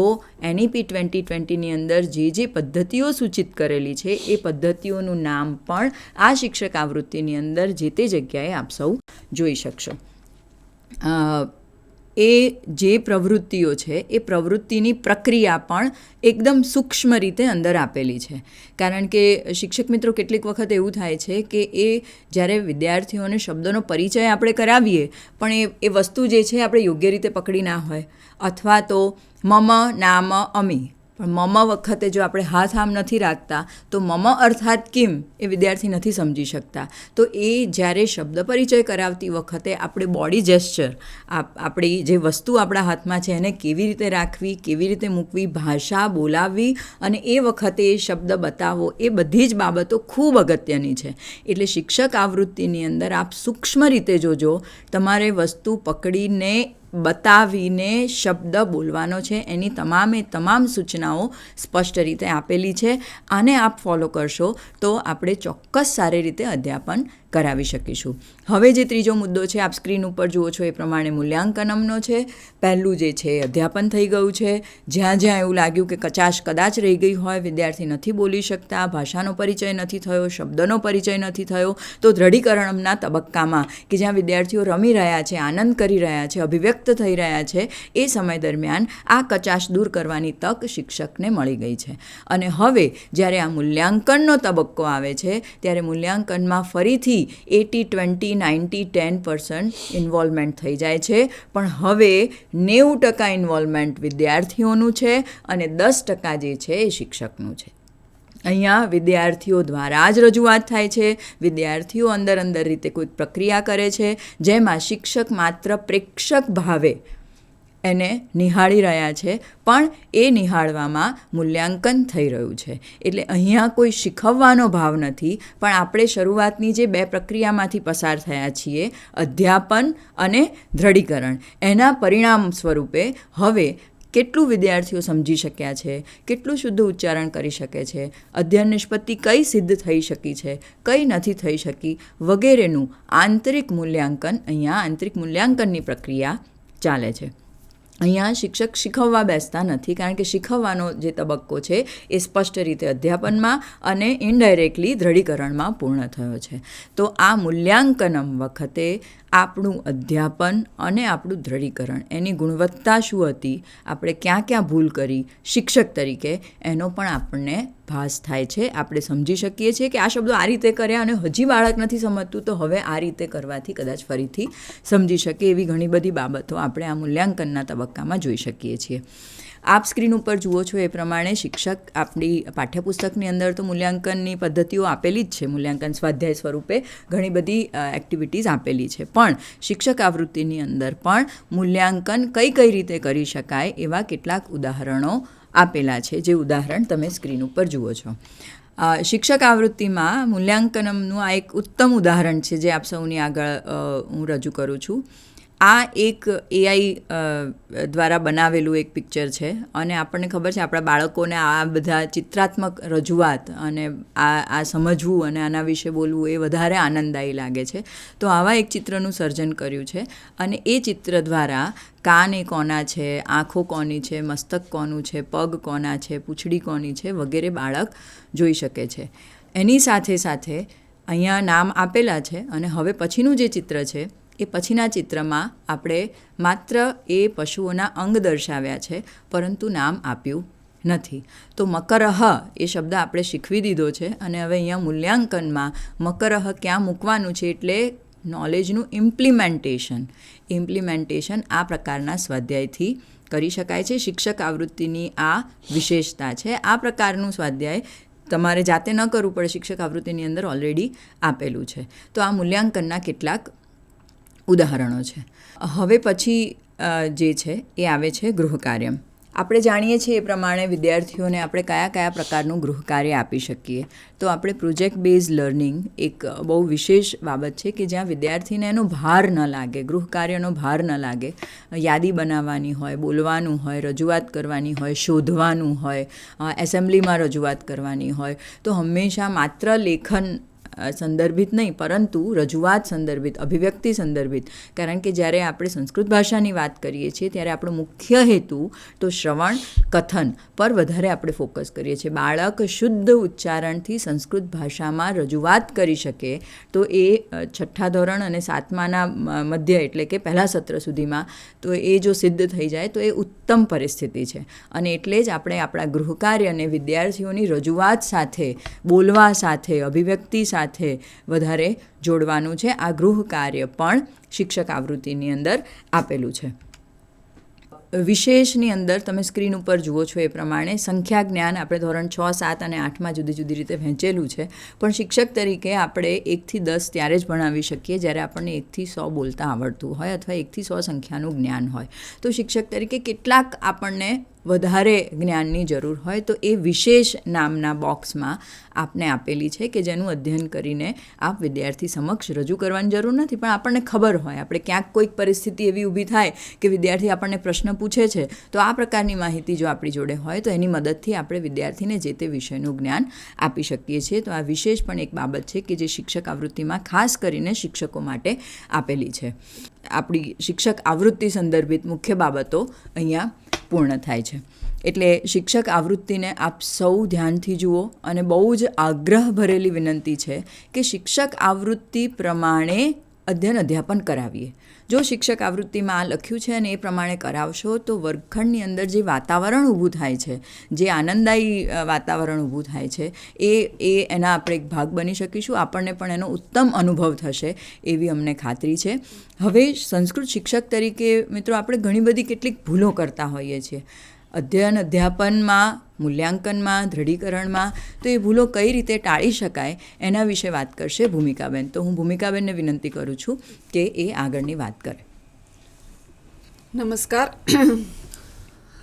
NEP 2020ની અંદર જે પદ્ધતિઓ સૂચિત કરેલી છે એ પદ્ધતિઓનું નામ પણ આ શિક્ષક આવૃત્તિની અંદર જે તે જગ્યાએ આપ સૌ જોઈ શકશો. એ જે પ્રવૃત્તિઓ છે એ પ્રવૃત્તિની પ્રક્રિયા પણ એકદમ સૂક્ષ્મ રીતે અંદર આપેલી છે. કારણ કે શિક્ષક મિત્રો કેટલીક વખત એવું થાય છે કે એ જ્યારે વિદ્યાર્થીઓને શબ્દોનો પરિચય આપણે કરાવીએ પણ એ વસ્તુ જે છે આપણે યોગ્ય રીતે પકડી ના હોય, અથવા તો મમ નામ અમી, પણ મમ વખતે જો આપણે હાથ આમ નથી રાખતા તો મમ અર્થાત કિમ એ વિદ્યાર્થી નથી સમજી શકતા. તો એ જ્યારે શબ્દ પરિચય કરાવતી વખતે આપણે બોડી જેસ્ચર, આપણી જે વસ્તુ આપણા હાથમાં છે એને કેવી રીતે રાખવી, કેવી રીતે મૂકવી, ભાષા બોલાવવી અને એ વખતે એ શબ્દ બતાવવો, એ બધી જ બાબતો ખૂબ અગત્યની છે. એટલે શિક્ષક આવૃત્તિની અંદર આપ સૂક્ષ્મ રીતે જોજો, તમારે વસ્તુ પકડીને બતાવીને શબ્દ બોલવાનો છે. એની તમામ સૂચનાઓ સ્પષ્ટ રીતે આપેલી છે. આને આપ ફોલો કરશો તો આપણે ચોક્કસ સારી રીતે અધ્યાપન કરાવી શકીશું. હવે જે ત્રીજો મુદ્દો છે, આપ સ્ક્રીન ઉપર જુઓ છો એ પ્રમાણે મૂલ્યાંકનમનો છે. પહેલું જે છે અધ્યાપન થઈ ગયું છે. જ્યાં જ્યાં એવું લાગ્યું કે કદાચ રહી ગઈ હોય, વિદ્યાર્થી નથી બોલી શકતા, ભાષાનો પરિચય નથી થયો, શબ્દનો પરિચય નથી થયો, તો દ્રઢીકરણના તબક્કામાં કે જ્યાં વિદ્યાર્થીઓ રમી રહ્યા છે, આનંદ કરી રહ્યા છે, અભિવ્યક્ત થઈ રહ્યા છે, એ સમય દરમિયાન આ કચાશ દૂર કરવાની તક શિક્ષકને મળી ગઈ છે. અને હવે જ્યારે આ મૂલ્યાંકનનો તબક્કો આવે છે ત્યારે મૂલ્યાંકનમાં ફરીથી 80-20, 90-10% ઇન્વોલ્વમેન્ટ થઈ જાય છે. પણ હવે 90% ઇન્વોલ્વમેન્ટ વિદ્યાર્થીઓનું છે અને 10% જે છે એ શિક્ષકનું છે. અહીંયા વિદ્યાર્થીઓ દ્વારા જ રજૂઆત થાય છે, વિદ્યાર્થીઓ અંદર રીતે કોઈક પ્રક્રિયા કરે છે, જેમાં શિક્ષક માત્ર પ્રેક્ષક ભાવે એને નિહાળી રહ્યા છે, પણ એ નિહાળવામાં મૂલ્યાંકન થઈ રહ્યું છે. એટલે અહીંયા કોઈ શીખવવાનો ભાવ નથી, પણ આપણે શરૂઆતની જે 2 પ્રક્રિયામાંથી પસાર થયા છીએ, અધ્યાપન અને દ્રઢીકરણ, એના પરિણામ સ્વરૂપે હવે કેટલું વિદ્યાર્થીઓ સમજી શક્યા છે, કેટલું શુદ્ધ ઉચ્ચારણ કરી શકે છે, અધ્યયન નિષ્પત્તિ કઈ સિદ્ધ થઈ શકી છે, કઈ નથી થઈ શકી, વગેરેનું આંતરિક મૂલ્યાંકન, અહીંયા આંતરિક મૂલ્યાંકનની પ્રક્રિયા ચાલે છે. અહીંયા શિક્ષક શીખવવા બેસતા નથી, કારણ કે શીખવવાનો જે તબક્કો છે એ સ્પષ્ટ રીતે અધ્યાપનમાં અને ઇનડાયરેક્ટલી દ્રઢીકરણમાં પૂર્ણ થયો છે. તો આ મૂલ્યાંકનમ વખતે આપણું અધ્યાપન અને આપણું દ્રઢીકરણ, એની ગુણવત્તા શું હતી, આપણે ક્યાં ક્યાં ભૂલ કરી શિક્ષક તરીકે, એનો પણ આપણને ભાસ થાય છે. આપણે સમજી શકીએ છીએ કે આ શબ્દો આ રીતે કર્યા અને હજી બાળક નથી સમજતું, તો હવે આ રીતે કરવાથી કદાચ ફરીથી સમજી શકે. એવી ઘણી બધી બાબતો આપણે આ મૂલ્યાંકનના તબક્કામાં જોઈ શકીએ છીએ. આપ સ્ક્રીન ઉપર જુઓ છો એ પ્રમાણે શિક્ષક આપણી પાઠ્યપુસ્તકની અંદર તો મૂલ્યાંકનની પદ્ધતિઓ આપેલી જ છે, મૂલ્યાંકન સ્વાધ્યાય સ્વરૂપે ઘણી બધી એક્ટિવિટીઝ આપેલી છે, પણ શિક્ષક આવૃત્તિની અંદર પણ મૂલ્યાંકન કઈ રીતે કરી શકાય એવા કેટલાક ઉદાહરણો આપેલા છે, જે ઉદાહરણ તમે સ્ક્રીન ઉપર જુઓ છો. શિક્ષક આવૃત્તિમાં મૂલ્યાંકનમનું આ એક ઉત્તમ ઉદાહરણ છે જે આપ સૌની આગળ હું રજૂ કરું છું. આ એક AI દ્વારા બનાવેલું એક પિક્ચર છે અને આપણને ખબર છે આપણા બાળકોને આ બધા ચિત્રાત્મક રજૂઆત અને આ સમજવું અને આના વિશે બોલવું એ વધારે આનંદદાયી લાગે છે. તો આવા એક ચિત્રનું સર્જન કર્યું છે અને એ ચિત્ર દ્વારા કાન એ કોના છે, આંખો કોની છે, મસ્તક કોનું છે, પગ કોના છે, પૂંછડી કોની છે વગેરે બાળક જોઈ શકે છે. એની સાથે સાથે અહીંયા નામ આપેલા છે અને હવે પછીનું જે ચિત્ર છે એ પછીના ચિત્રમાં આપણે માત્ર એ પશુઓના અંગ દર્શાવ્યા છે, પરંતુ નામ આપ્યું નથી. તો મકરહ એ શબ્દ આપણે શીખવી દીધો છે અને હવે અહીંયા મૂલ્યાંકનમાં મકરહ ક્યાં મૂકવાનું છે, એટલે નોલેજનું ઇમ્પ્લિમેન્ટેશન આ પ્રકારના સ્વાધ્યાયથી કરી શકાય છે. શિક્ષક આવૃત્તિની આ વિશેષતા છે. આ પ્રકારનું સ્વાધ્યાય તમારે જાતે ન કરવું પડે, શિક્ષક આવૃત્તિની અંદર ઓલરેડી આપેલું છે. તો આ મૂલ્યાંકનના કેટલાક ઉદાહરણો છે. હવે પછી જે છે એ આવે છે ગૃહકાર્ય. આપણે જાણીએ છીએ એ પ્રમાણે વિદ્યાર્થીઓને આપણે કયા પ્રકારનું ગૃહકાર્ય આપી શકીએ. તો આપણે પ્રોજેક્ટ બેઝ લર્નિંગ એક બહુ વિશેષ બાબત છે કે જ્યાં વિદ્યાર્થીને એનો ભાર ન લાગે, ગૃહકાર્યનો ભાર ન લાગે. યાદી બનાવવાની હોય, બોલવાનું હોય, રજૂઆત કરવાની હોય, શોધવાનું હોય, એસેમ્બલીમાં રજૂઆત કરવાની હોય, તો હંમેશા માત્ર લેખન સંદર્ભિત નહીં, પરંતુ રજૂઆત સંદર્ભિત, અભિવ્યક્તિ સંદર્ભિત. કારણ કે જ્યારે આપણે સંસ્કૃત ભાષાની વાત કરીએ છીએ ત્યારે આપણો મુખ્ય હેતુ તો શ્રવણ કથન પર વધારે આપણે ફોકસ કરીએ છીએ. બાળક શુદ્ધ ઉચ્ચારણથી સંસ્કૃત ભાષામાં રજૂઆત કરી શકે તો એ 6ઠ્ઠા ધોરણ અને 7માના મધ્ય એટલે કે પહેલા સત્ર સુધીમાં તો એ જો સિદ્ધ થઈ જાય તો એ ઉત્તમ પરિસ્થિતિ છે. અને એટલે જ આપણે આપણા ગૃહકાર્યને વિદ્યાર્થીઓની રજૂઆત સાથે, બોલવા સાથે, અભિવ્યક્તિ સાથે વધારે જોડવાનું છે. આ ગૃહ કાર્ય પણ શિક્ષક આવૃત્તિની અંદર આપેલું છે. વિશેષની અંદર તમે સ્ક્રીન ઉપર જુઓ છો એ પ્રમાણે સંખ્યા જ્ઞાન આપણે ધોરણ 6, 7 અને 8માં જુદી જુદી રીતે વહેંચેલું છે. પણ શિક્ષક તરીકે આપણે 1થી 10 ત્યારે જ ભણાવી શકીએ જ્યારે આપણને 1થી 100 બોલતા આવડતું હોય અથવા 1થી 100 સંખ્યાનું જ્ઞાન હોય. તો શિક્ષક તરીકે કેટલાક આપણને વધારે જ્ઞાનની જરૂર હોય તો એ વિશેષ નામના બોક્સમાં આપને આપેલી છે કે જેનું અધ્યયન કરીને આપ વિદ્યાર્થી સમક્ષ રજૂ કરવાની જરૂર નથી, પણ આપણને ખબર હોય, આપણે ક્યાંક કોઈક પરિસ્થિતિ એવી ઊભી થાય કે વિદ્યાર્થી આપણને પ્રશ્ન પૂછે છે તો આ પ્રકારની માહિતી જો આપણી જોડે હોય તો એની મદદથી આપણે વિદ્યાર્થીને જે તે વિષયનું જ્ઞાન આપી શકીએ છીએ. તો આ વિશેષ પણ એક બાબત છે કે જે શિક્ષક આવૃત્તિમાં ખાસ કરીને શિક્ષકો માટે આપેલી છે. આપણી શિક્ષક આવૃત્તિ સંદર્ભિત મુખ્ય બાબતો અહીંયા પૂર્ણ થાય છે. એટલે શિક્ષક આવૃત્તિને આપ સૌ ધ્યાનથી જુઓ અને બહુ જ આગ્રહ ભરેલી વિનંતી છે કે શિક્ષક આવૃત્તિ પ્રમાણે અધ્યાપન કરાવીએ. જો શિક્ષક આવૃત્તિમાં આ લખ્યું છે અને એ પ્રમાણે કરાવશો તો વર્ગખંડની અંદર જે વાતાવરણ ઊભું થાય છે, જે આનંદદાયી વાતાવરણ ઊભું થાય છે એ એના આપણે એક ભાગ બની શકીશું. આપણને પણ એનો ઉત્તમ અનુભવ થશે એવી અમને ખાતરી છે. હવે સંસ્કૃત શિક્ષક તરીકે મિત્રો આપણે ઘણી બધી કેટલીક ભૂલો કરતા હોઈએ છીએ. અધ્યાપનમાં, મૂલ્યાંકનમાં, દૃઢીકરણમાં. તો એ ભૂલો કઈ રીતે ટાળી શકાય એના વિશે વાત કરશે ભૂમિકાબેન. તો હું ભૂમિકાબેનને વિનંતી કરું છું કે એ આગળની વાત કરે. નમસ્કાર.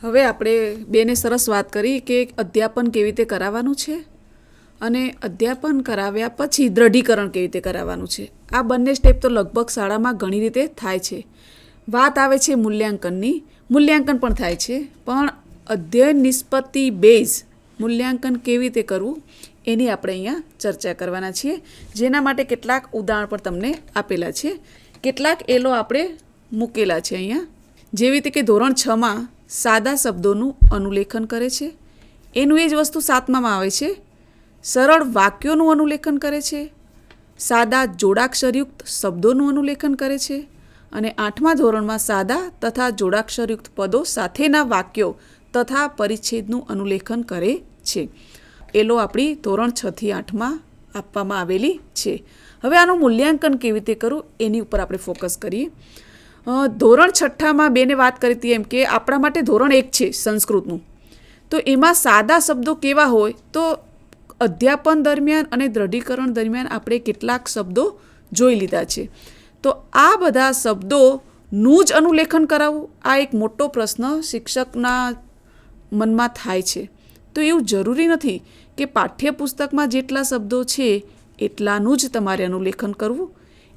હવે આપણે બેને સરસ વાત કરી કે અધ્યાપન કેવી રીતે કરાવવાનું છે અને અધ્યાપન કરાવ્યા પછી દૃઢીકરણ કેવી રીતે કરાવવાનું છે. આ બંને સ્ટેપ તો લગભગ શાળામાં ઘણી રીતે થાય છે. વાત આવે છે મૂલ્યાંકનની. મૂલ્યાંકન પણ થાય છે, પણ અધ્યયન નિષ્પત્તિ બેઝ મૂલ્યાંકન કેવી રીતે કરવું એની આપણે અહીંયા ચર્ચા કરવાના છીએ. જેના માટે કેટલાક ઉદાહરણ પણ તમને આપેલા છે. કેટલાક એલો આપણે મૂકેલા છે અહીંયા. જેવી રીતે કે ધોરણ 6માં સાદા શબ્દોનું અનુલેખન કરે છે. એનું એ જ વસ્તુ 7મામાં આવે છે. સરળ વાક્યોનું અનુલેખન કરે છે. સાદા જોડાક્ષરયુક્ત શબ્દોનું અનુલેખન કરે છે. અને 8મા ધોરણમાં સાદા તથા જોડાક્ષરયુક્ત પદો સાથેના વાક્યો તથા પરિચ્છેદનું અનુલેખન કરે છે. એલો આપણી ધોરણ 6થી 8માં આપવામાં આવેલી છે. હવે આનું મૂલ્યાંકન કેવી રીતે કરવું એની ઉપર આપણે ફોકસ કરીએ. ધોરણ 6ઠ્ઠામાં બેને વાત કરી હતી એમ કે આપણા માટે ધોરણ 1 છે સંસ્કૃતનું. તો એમાં સાદા શબ્દો કેવા હોય તો અધ્યાપન દરમિયાન અને દૃઢીકરણ દરમિયાન આપણે કેટલાક શબ્દો જોઈ લીધા છે. તો આ બધા શબ્દોનું જ અનુલેખન કરાવવું આ એક મોટો પ્રશ્ન શિક્ષકના મનમાં થાય છે. તો એવું જરૂરી નથી કે પાઠ્યપુસ્તકમાં જેટલા શબ્દો છે એટલાનું જ તમારે અનુલેખન કરવું,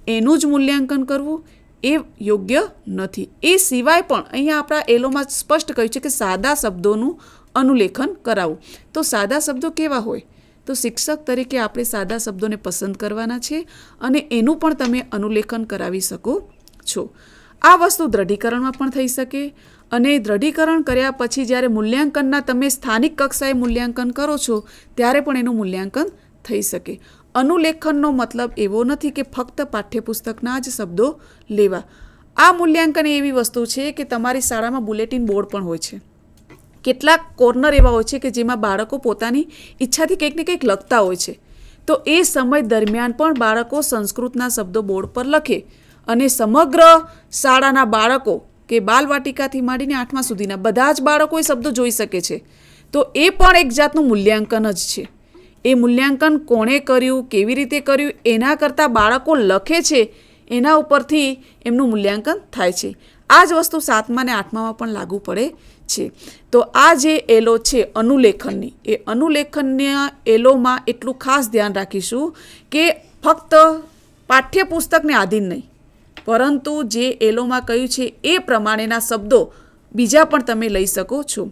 એનું જ મૂલ્યાંકન કરવું એ યોગ્ય નથી. એ સિવાય પણ અહીંયા આપણા એલોમાં સ્પષ્ટ કહ્યું છે કે સાદા શબ્દોનું અનુલેખન કરાવવું. તો સાદા શબ્દો કેવા હોય તો શિક્ષક તરીકે આપણે સાદા શબ્દોને પસંદ કરવાના છે અને એનું પણ તમે અનુલેખન કરાવી શકો છો. આ વસ્તુ દૃઢીકરણમાં પણ થઈ શકે અને દૃઢીકરણ કર્યા પછી જ્યારે મૂલ્યાંકનના તમે સ્થાનિક કક્ષાએ મૂલ્યાંકન કરો છો ત્યારે પણ એનું મૂલ્યાંકન થઈ શકે. અનુલેખનનો મતલબ એવો નથી કે ફક્ત પાઠ્યપુસ્તકના જ શબ્દો લેવા. આ મૂલ્યાંકન એવી વસ્તુ છે કે તમારી શાળામાં બુલેટિન બોર્ડ પણ હોય છે. કેટલાક કોર્નર એવા હોય છે કે જેમાં બાળકો પોતાની ઈચ્છાથી કંઈક ને કંઈક લખતા હોય છે. તો એ સમય દરમિયાન પણ બાળકો સંસ્કૃતના શબ્દો બોર્ડ પર લખે અને સમગ્ર શાળાના બાળકો કે બાલવાટિકાથી માંડીને 8મા સુધીના બધા જ બાળકો એ શબ્દો જોઈ શકે છે. તો એ પણ એક જાતનું મૂલ્યાંકન જ છે. એ મૂલ્યાંકન કોણે કર્યું, કેવી રીતે કર્યું એના કરતાં બાળકો લખે છે એના ઉપરથી એમનું મૂલ્યાંકન થાય છે. આ જ વસ્તુ 7મા અને 8મામાં પણ લાગુ પડે છે. તો આ જે એલો છે અનુલેખનની, એ અનુલેખનના એલોમાં એટલું ખાસ ધ્યાન રાખીશું કે ફક્ત પાઠ્યપુસ્તકને આધીન નહીં, પરંતુ જે એલોમાં કહ્યું છે એ પ્રમાણેના શબ્દો બીજા પણ તમે લઈ શકો છો.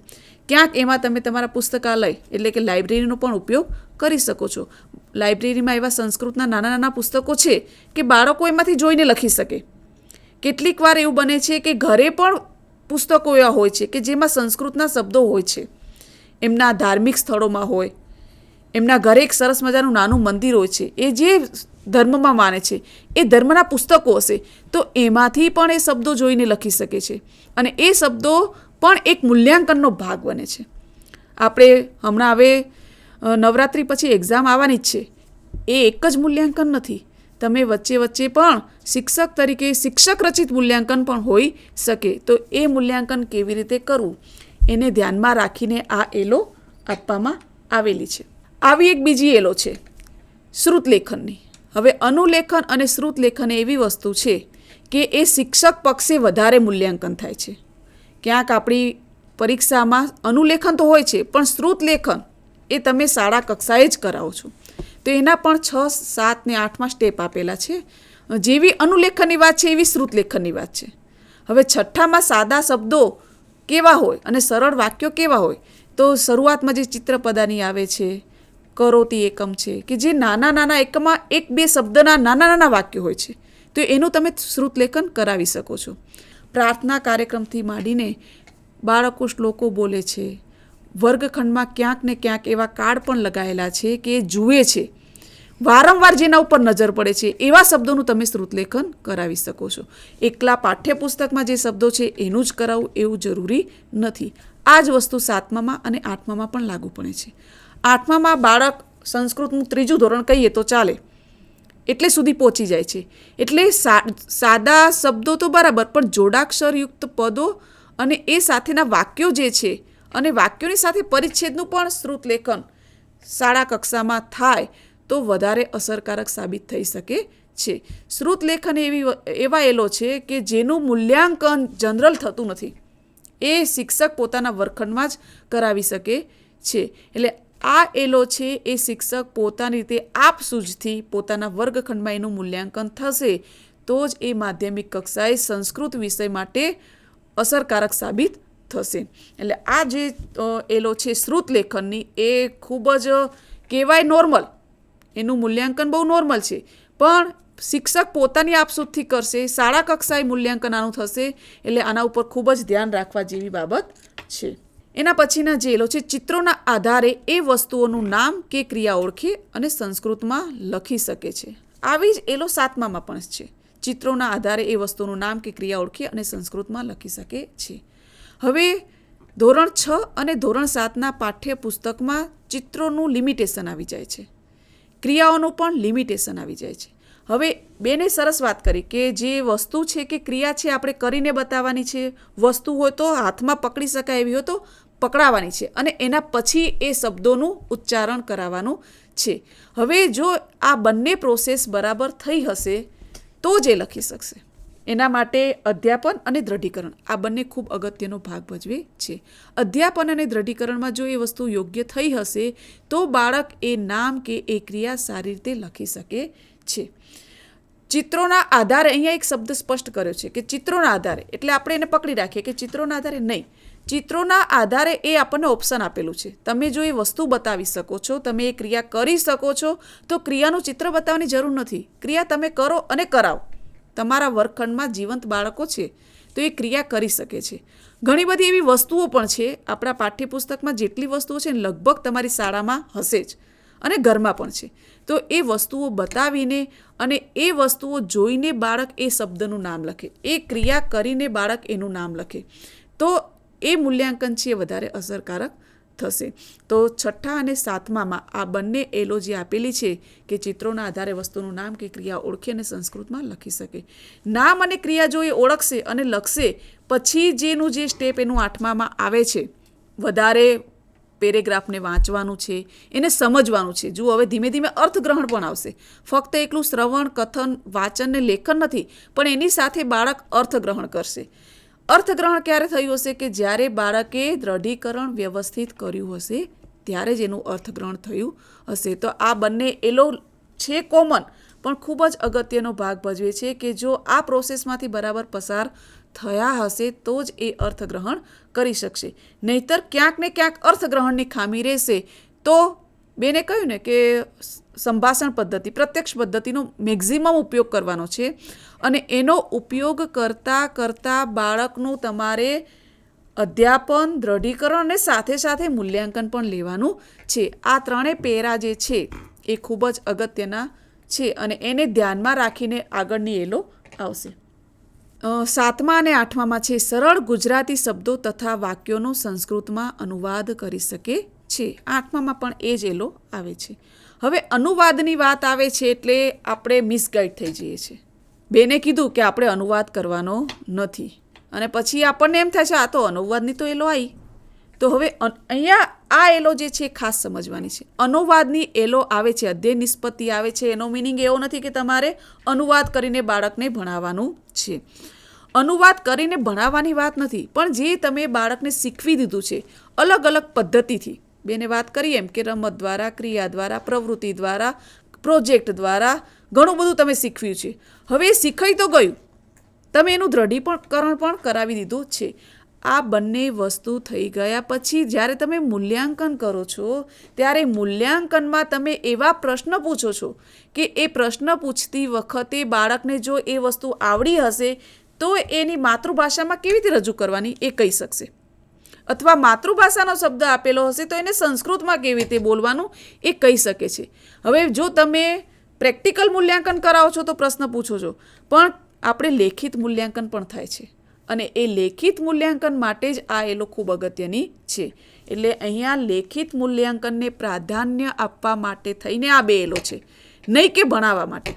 ક્યાંક એમાં તમે તમારા પુસ્તકાલય એટલે કે લાઇબ્રેરીનો પણ ઉપયોગ કરી શકો છો. લાઇબ્રેરીમાં એવા સંસ્કૃતના નાના નાના પુસ્તકો છે કે બાળકો એમાંથી જોઈને લખી શકે. કેટલીક વાર એવું બને છે કે ઘરે પણ પુસ્તકો એવા હોય છે કે જેમાં સંસ્કૃતના શબ્દો હોય છે. એમના ધાર્મિક સ્થળોમાં હોય, એમના ઘરે એક સરસ મજાનું નાનું મંદિર હોય છે, એ જે ધર્મમાં માને છે એ ધર્મના પુસ્તકો હશે તો એમાંથી પણ એ શબ્દો જોઈને લખી શકે છે અને એ શબ્દો પણ એક મૂલ્યાંકનનો ભાગ બને છે. આપણે હમણાં હવે નવરાત્રિ પછી એક્ઝામ આવવાની જ છે. એ એક જ મૂલ્યાંકન નથી. તમે વચ્ચે વચ્ચે પણ શિક્ષક તરીકે શિક્ષક રચિત મૂલ્યાંકન પણ હોઈ શકે. તો એ મૂલ્યાંકન કેવી રીતે કરવું એને ધ્યાનમાં રાખીને આ એલો આપવામાં આવેલી છે. આવી એક બીજી એલો છે શ્રુતલેખનની. હવે અનુલેખન અને શ્રુતલેખન એવી વસ્તુ છે કે એ શિક્ષક પક્ષે વધારે મૂલ્યાંકન થાય છે. ક્યાંક આપણી પરીક્ષામાં અનુલેખન તો હોય છે પણ શ્રુતલેખન એ તમે શાળા કક્ષાએ જ કરાવો છો. તો એના પણ 6, 7 ને 8માં સ્ટેપ આપેલા છે. જેવી અનુલેખનની વાત છે એવી શ્રુતલેખનની વાત છે. હવે 6ઠામાં સાદા શબ્દો કેવા હોય અને સરળ વાક્યો કેવા હોય, તો શરૂઆતમાં જે ચિત્રપદાની આવે છે, કરોતી એકમ છે, કે જે નાના નાના એકમમાં 1-2 શબ્દના નાના નાના વાક્યો હોય છે, તો એનું તમે શ્રુતલેખન કરાવી શકો છો. પ્રાર્થના કાર્યક્રમથી માંડીને બાળકો શ્લોકો બોલે છે. વર્ગખંડમાં ક્યાંક ને ક્યાંક એવા કાર્ડ પણ લગાવેલા છે કે જુએ છે, વારંવાર જેના ઉપર નજર પડે છે એવા શબ્દોનું તમે શ્રુતલેખન કરાવી શકો છો. એકલા પાઠ્યપુસ્તકમાં જે શબ્દો છે એનું જ કરાવવું એવું જરૂરી નથી. આ જ વસ્તુ 7મામાં અને 8મામાં પણ લાગુ પડે છે. 8મામાં બાળક સંસ્કૃતનું 3જું ધોરણ કહીએ તો ચાલે એટલે સુધી પહોંચી જાય છે. એટલે સાદા શબ્દો તો બરાબર, પણ જોડાક્ષરયુક્ત પદો અને એ સાથેના વાક્યો જે છે અને વાક્યોની સાથે પરિચ્છેદનું પણ શ્રુતલેખન શાળા કક્ષામાં થાય તો વધારે અસરકારક સાબિત થઈ શકે છે. શ્રુતલેખન એવા એલો છે કે જેનું મૂલ્યાંકન જનરલ થતું નથી. એ શિક્ષક પોતાના વર્ગખંડમાં જ કરાવી શકે છે. એટલે આ એલો છે એ શિક્ષક પોતાની રીતે આપસૂઝથી પોતાના વર્ગખંડમાં એનું મૂલ્યાંકન થશે તો જ એ માધ્યમિક કક્ષાએ સંસ્કૃત વિષય માટે અસરકારક સાબિત થશે. એટલે આ જે એલો છે શ્રુતલેખનની એ ખૂબ જ કહેવાય નોર્મલ, એનું મૂલ્યાંકન બહુ નોર્મલ છે, પણ શિક્ષક પોતાની આપસૂઝથી કરશે, શાળા કક્ષાએ મૂલ્યાંકન આનું થશે. એટલે આના ઉપર ખૂબ જ ધ્યાન રાખવા જેવી બાબત છે. એના પછીના જે એલો છે ચિત્રોના આધારે એ વસ્તુઓનું નામ કે ક્રિયા ઓળખે અને સંસ્કૃતમાં લખી શકે છે. આવી જ એલો 7મામાં પણ છે. ચિત્રોના આધારે એ વસ્તુનું નામ કે ક્રિયા ઓળખે અને સંસ્કૃતમાં લખી શકે છે. હવે ધોરણ 6 અને ધોરણ 7ના પાઠ્યપુસ્તકમાં ચિત્રોનું લિમિટેશન આવી જાય છે, ક્રિયાઓનું પણ લિમિટેશન આવી જાય છે. હવે બેને સરસ વાત કરી કે જે વસ્તુ છે કે ક્રિયા છે આપણે કરીને બતાવવાની છે, વસ્તુ હોય તો હાથમાં પકડી શકાય એવી હોય તો પકડાવવાની છે અને એના પછી એ શબ્દોનું ઉચ્ચારણ કરાવવાનું છે. હવે જો આ બંને પ્રોસેસ બરાબર થઈ હશે તો જ એ લખી શકશે. એના માટે અધ્યાપન અને દ્રઢીકરણ આ બંને ખૂબ અગત્યનો ભાગ ભજવે છે. અધ્યાપન અને દ્રઢીકરણમાં જો એ વસ્તુ યોગ્ય થઈ હશે તો બાળક એ નામ કે એ ક્રિયા સારી રીતે લખી શકે છે. ચિત્રોના આધારે અહીંયા એક શબ્દ સ્પષ્ટ કર્યો છે કે ચિત્રોના આધારે, એટલે આપણે એને પકડી રાખીએ કે ચિત્રોના આધારે નહીં. ચિત્રોના આધારે એ આપણને ઓપ્શન આપેલું છે. તમે જો એ વસ્તુ બતાવી શકો છો, તમે એ ક્રિયા કરી શકો છો, તો ક્રિયાનું ચિત્ર બતાવવાની જરૂર નથી. ક્રિયા તમે કરો અને કરાવો. તમારા વર્ગખંડમાં જીવંત બાળકો છે તો એ ક્રિયા કરી શકે છે. ઘણી બધી એવી વસ્તુઓ પણ છે આપણા પાઠ્યપુસ્તકમાં, જેટલી વસ્તુઓ છે લગભગ તમારી શાળામાં હશે જ અને ઘરમાં પણ છે. તો એ વસ્તુઓ બતાવીને અને એ વસ્તુઓ જોઈને બાળક એ શબ્દનું નામ લખે, એ ક્રિયા કરીને બાળક એનું નામ લખે તો એ મૂલ્યાંકન છે વધારે અસરકારક થશે. તો 6ઠ્ઠા અને 7મામાં આ બંને એલો જે આપેલી છે કે ચિત્રોના આધારે વસ્તુનું નામ કે ક્રિયા ઓળખી અને સંસ્કૃતમાં લખી શકે. નામ અને ક્રિયા જો એ ઓળખશે અને લખશે પછી જેનું જે સ્ટેપ એનું 8મામાં આવે છે, વધારે પેરેગ્રાફને વાંચવાનું છે, એને સમજવાનું છે. જુઓ હવે ધીમે ધીમે અર્થગ્રહણ પણ આવશે. ફક્ત એકલું શ્રવણ, કથન, વાંચન ને લેખન નથી, પણ એની સાથે બાળક અર્થગ્રહણ કરશે. અર્થગ્રહણ ક્યારે થયું હશે કે જ્યારે બાળકે દ્રઢીકરણ વ્યવસ્થિત કર્યું હશે ત્યારે જ એનું અર્થગ્રહણ થયું હશે. તો આ બંને એલો છે કોમન, પણ ખૂબ જ અગત્યનો ભાગ ભજવે છે કે જો આ પ્રોસેસમાંથી બરાબર પસાર થયા હશે તો જ એ અર્થગ્રહણ કરી શકશે. નહીંતર ક્યાંક ને ક્યાંક અર્થગ્રહણની ખામી રહેશે. તો બેને કહ્યું ને કે સંભાષણ પદ્ધતિ, પ્રત્યક્ષ પદ્ધતિનો મેક્ઝિમમ ઉપયોગ કરવાનો છે અને એનો ઉપયોગ કરતાં બાળકનું તમારે અધ્યાપન, દ્રઢીકરણ અને સાથે સાથે મૂલ્યાંકન પણ લેવાનું છે. આ ત્રણેય પેરા જે છે એ ખૂબ જ અગત્યના છે અને એને ધ્યાનમાં રાખીને આગળની એલો આવશે. 7મા અને 8મામાં છે સરળ ગુજરાતી શબ્દો તથા વાક્યોનો સંસ્કૃતમાં અનુવાદ કરી શકે છે. 8મામાં પણ એ જ એલો આવે છે. હવે અનુવાદની વાત આવે છે એટલે આપણે મિસગાઈડ થઈ જઈએ છીએ. બેને કીધું કે આપણે અનુવાદ કરવાનો નથી અને પછી આપણને એમ થાય છે આ તો અનુવાદની તો એલો આવી. તો હવે અહીંયા આ એલો જે છે ખાસ સમજવાની છે. અનુવાદની એલો આવે છે, અધ્યય નિષ્પત્તિ આવે છે, એનો મિનિંગ એવો નથી કે તમારે અનુવાદ કરીને બાળકને ભણાવવાનું છે. અનુવાદ કરીને ભણાવવાની વાત નથી, પણ જે તમે બાળકને શીખવી દીધું છે અલગ અલગ પદ્ધતિથી, બેને વાત કરી એમ કે રમત દ્વારા, ક્રિયા દ્વારા, પ્રવૃત્તિ દ્વારા, પ્રોજેક્ટ દ્વારા ઘણું બધું તમે શીખવ્યું છે. હવે એ શીખાઈ તો ગયું, તમે એનું દ્રઢીકરણ પણ કરાવી દીધું છે. આ બંને વસ્તુ થઈ ગયા પછી જ્યારે તમે મૂલ્યાંકન કરો છો ત્યારે મૂલ્યાંકનમાં તમે એવા પ્રશ્ન પૂછો છો કે એ પ્રશ્ન પૂછતી વખતે બાળકને જો એ વસ્તુ આવડી હશે તો એની માતૃભાષામાં કેવી રીતે રજૂ કરવાની એ કહી શકશે, અથવા માતૃભાષાનો શબ્દ આપેલો હશે તો એને સંસ્કૃતમાં કેવી રીતે બોલવાનું એ કહી શકે છે. હવે જો તમે પ્રેક્ટિકલ મૂલ્યાંકન કરાવો છો તો પ્રશ્ન પૂછો છો, પણ આપણે લેખિત મૂલ્યાંકન પણ થાય છે અને એ લેખિત મૂલ્યાંકન માટે જ આ એલો ખૂબ અગત્યની છે. એટલે અહીંયા લેખિત મૂલ્યાંકનને પ્રાધાન્ય આપવા માટે થઈને આ બે એલો છે, નહીં કે ભણાવવા માટે.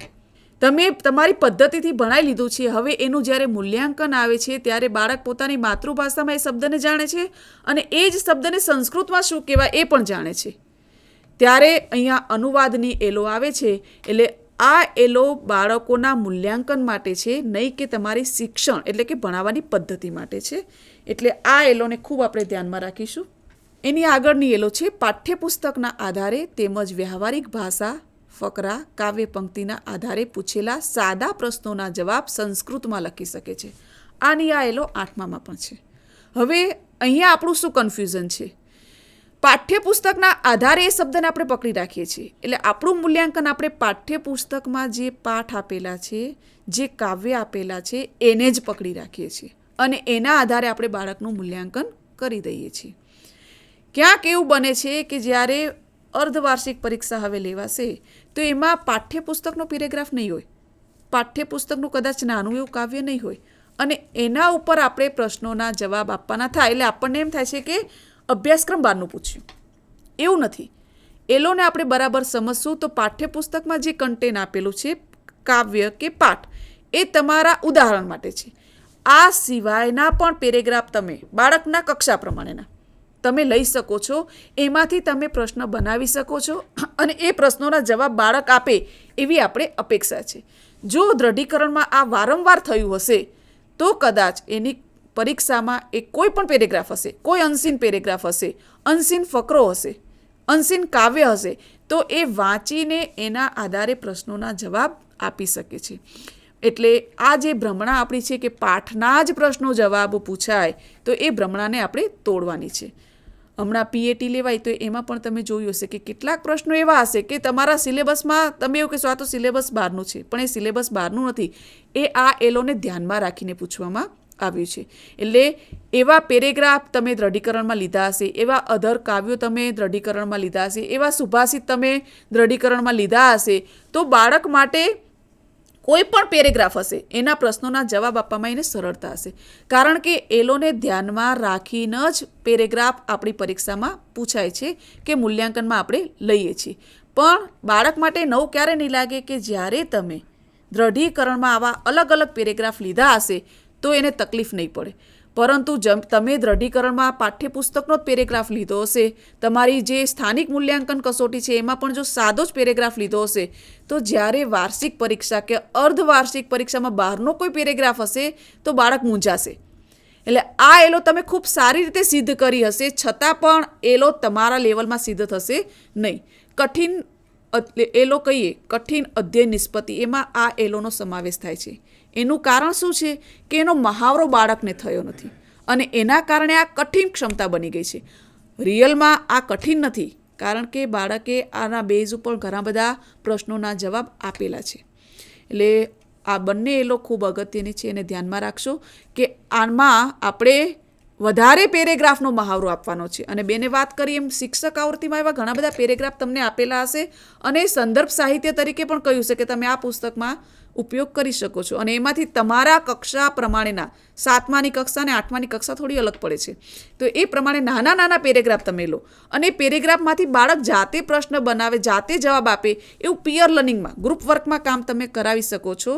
તમે તમારી પદ્ધતિથી ભણાવી લીધું છે, હવે એનું જ્યારે મૂલ્યાંકન આવે છે ત્યારે બાળક પોતાની માતૃભાષામાં એ શબ્દને જાણે છે અને એ જ શબ્દને સંસ્કૃતમાં શું કહેવાય એ પણ જાણે છે. ત્યારે અહીંયા અનુવાદની એલો આવે છે. એટલે આ એલો બાળકોના મૂલ્યાંકન માટે છે, નહીં કે તમારી શિક્ષણ એટલે કે ભણાવવાની પદ્ધતિ માટે છે. એટલે આ એલોને ખૂબ આપણે ધ્યાનમાં રાખીશું. એની આગળની એલો છે પાઠ્યપુસ્તકના આધારે તેમજ વ્યવહારિક ભાષા, ફકરા, કાવ્ય પંક્તિના આધારે પૂછેલા સાદા પ્રશ્નોના જવાબ સંસ્કૃતમાં લખી શકે છે. આની આ એલો 8મામાં પણ છે. હવે અહીંયા આપણું શું કન્ફ્યુઝન છે? પાઠ્યપુસ્તકના આધારે એ શબ્દને આપણે પકડી રાખીએ છીએ. એટલે આપણું મૂલ્યાંકન આપણે પાઠ્યપુસ્તકમાં જે પાઠ આપેલા છે, જે કાવ્ય આપેલા છે એને જ પકડી રાખીએ છીએ અને એના આધારે આપણે બાળકનું મૂલ્યાંકન કરી દઈએ છીએ. ક્યાંક એવું બને છે કે જ્યારે અર્ધવાર્ષિક પરીક્ષા હવે લેવાશે તો એમાં પાઠ્યપુસ્તકનો પેરેગ્રાફ નહીં હોય, પાઠ્યપુસ્તકનું કદાચ નાનું એવું કાવ્ય નહીં હોય અને એના ઉપર આપણે પ્રશ્નોના જવાબ આપવાના થાય. એટલે આપણને એમ થાય છે કે અભ્યાસક્રમ બહારનું પૂછ્યું. એવું નથી. એલોને આપણે બરાબર સમજશું તો પાઠ્યપુસ્તકમાં જે કન્ટેન્ટ આપેલું છે, કાવ્ય કે પાઠ, એ તમારા ઉદાહરણ માટે છે. આ સિવાયના પણ પેરેગ્રાફ તમે બાળકના કક્ષા પ્રમાણેના તમે લઈ શકો છો. એમાંથી તમે પ્રશ્ન બનાવી શકો છો અને એ પ્રશ્નોના જવાબ બાળક આપે એવી આપણે અપેક્ષા છે. જો દ્રઢીકરણમાં આ વારંવાર થયું હશે તો કદાચ એની પરીક્ષામાં એ કોઈ પણ પેરેગ્રાફ હશે, કોઈ અનસીન પેરેગ્રાફ હશે, અનસીન ફકરો હશે, અનસીન કાવ્ય હશે, તો એ વાંચીને એના આધારે પ્રશ્નોના જવાબ આપી શકે છે. એટલે આ જે ભ્રમણા આપણી છે કે પાઠના જ પ્રશ્નો જવાબ પૂછાય, તો એ ભ્રમણાને આપણે તોડવાની છે. હમણાં પીએટી લેવાય તો એમાં પણ તમે જોયું હશે કે કેટલાક પ્રશ્નો એવા હશે કે તમારા સિલેબસમાં તમે એવું કહેશો આ તો સિલેબસ બહારનું છે, પણ એ સિલેબસ બહારનું નથી. એ આ એલોને ધ્યાનમાં રાખીને પૂછવામાં આવ્યું છે. એટલે એવા પેરેગ્રાફ તમે દ્રઢીકરણમાં લીધા હશે, એવા અધર કાવ્યો તમે દ્રઢીકરણમાં લીધા હશે, એવા સુભાષિત તમે દ્રઢીકરણમાં લીધા હશે, તો બાળક માટે કોઈ પણ પેરેગ્રાફ હશે એના પ્રશ્નોના જવાબ આપવામાં એને સરળતા હશે. કારણ કે એલોને ધ્યાનમાં રાખીને જ પેરેગ્રાફ આપણી પરીક્ષામાં પૂછાય છે કે મૂલ્યાંકનમાં આપણે લઈએ છીએ. પણ બાળક માટે નવું ક્યારે નહીં લાગે કે જ્યારે તમે દ્રઢીકરણમાં આવા અલગ અલગ પેરેગ્રાફ લીધા હશે તો એને તકલીફ નહીં પડે. પરંતુ તમે દ્રઢીકરણમાં પાઠ્યપુસ્તકનો જ પેરેગ્રાફ લીધો હશે, તમારી જે સ્થાનિક મૂલ્યાંકન કસોટી છે એમાં પણ જો સાદો જ પેરેગ્રાફ લીધો હશે, તો જ્યારે વાર્ષિક પરીક્ષા કે અર્ધવાર્ષિક પરીક્ષામાં બહારનો કોઈ પેરેગ્રાફ હશે તો બાળક મૂંઝાશે. એટલે આ એલો તમે ખૂબ સારી રીતે સિદ્ધ કરી હશે, છતાં પણ એલો તમારા લેવલમાં સિદ્ધ થશે નહીં. કઠિન એલો કહીએ, કઠિન અધ્યય નિષ્પત્તિ, એમાં આ એલોનો સમાવેશ થાય છે. એનું કારણ શું છે કે એનો મહાવરો બાળકને થયો નથી અને એના કારણે આ કઠિન ક્ષમતા બની ગઈ છે. રિયલમાં આ કઠિન નથી, કારણ કે બાળકે આના બેઝ ઉપર ઘણા બધા પ્રશ્નોના જવાબ આપેલા છે. એટલે આ બંને એલો ખૂબ અગત્યની છે, એને ધ્યાનમાં રાખશો કે આમાં આપણે વધારે પેરેગ્રાફનો મહાવરો આપવાનો છે. અને બેને વાત કરી એમ શિક્ષક આવૃત્તિમાં એવા ઘણા બધા પેરેગ્રાફ તમને આપેલા હશે અને સંદર્ભ સાહિત્ય તરીકે પણ કહ્યું છે કે તમે આ પુસ્તકમાં ઉપયોગ કરી શકો છો. અને એમાંથી તમારા કક્ષા પ્રમાણેના 7માની કક્ષા અને 8માની કક્ષા થોડી અલગ પડે છે, તો એ પ્રમાણે નાના નાના પેરેગ્રાફ તમે લો અને પેરેગ્રાફમાંથી બાળક જાતે પ્રશ્ન બનાવે, જાતે જવાબ આપે, એવું પિયર લર્નિંગમાં ગ્રુપ વર્કમાં કામ તમે કરાવી શકો છો.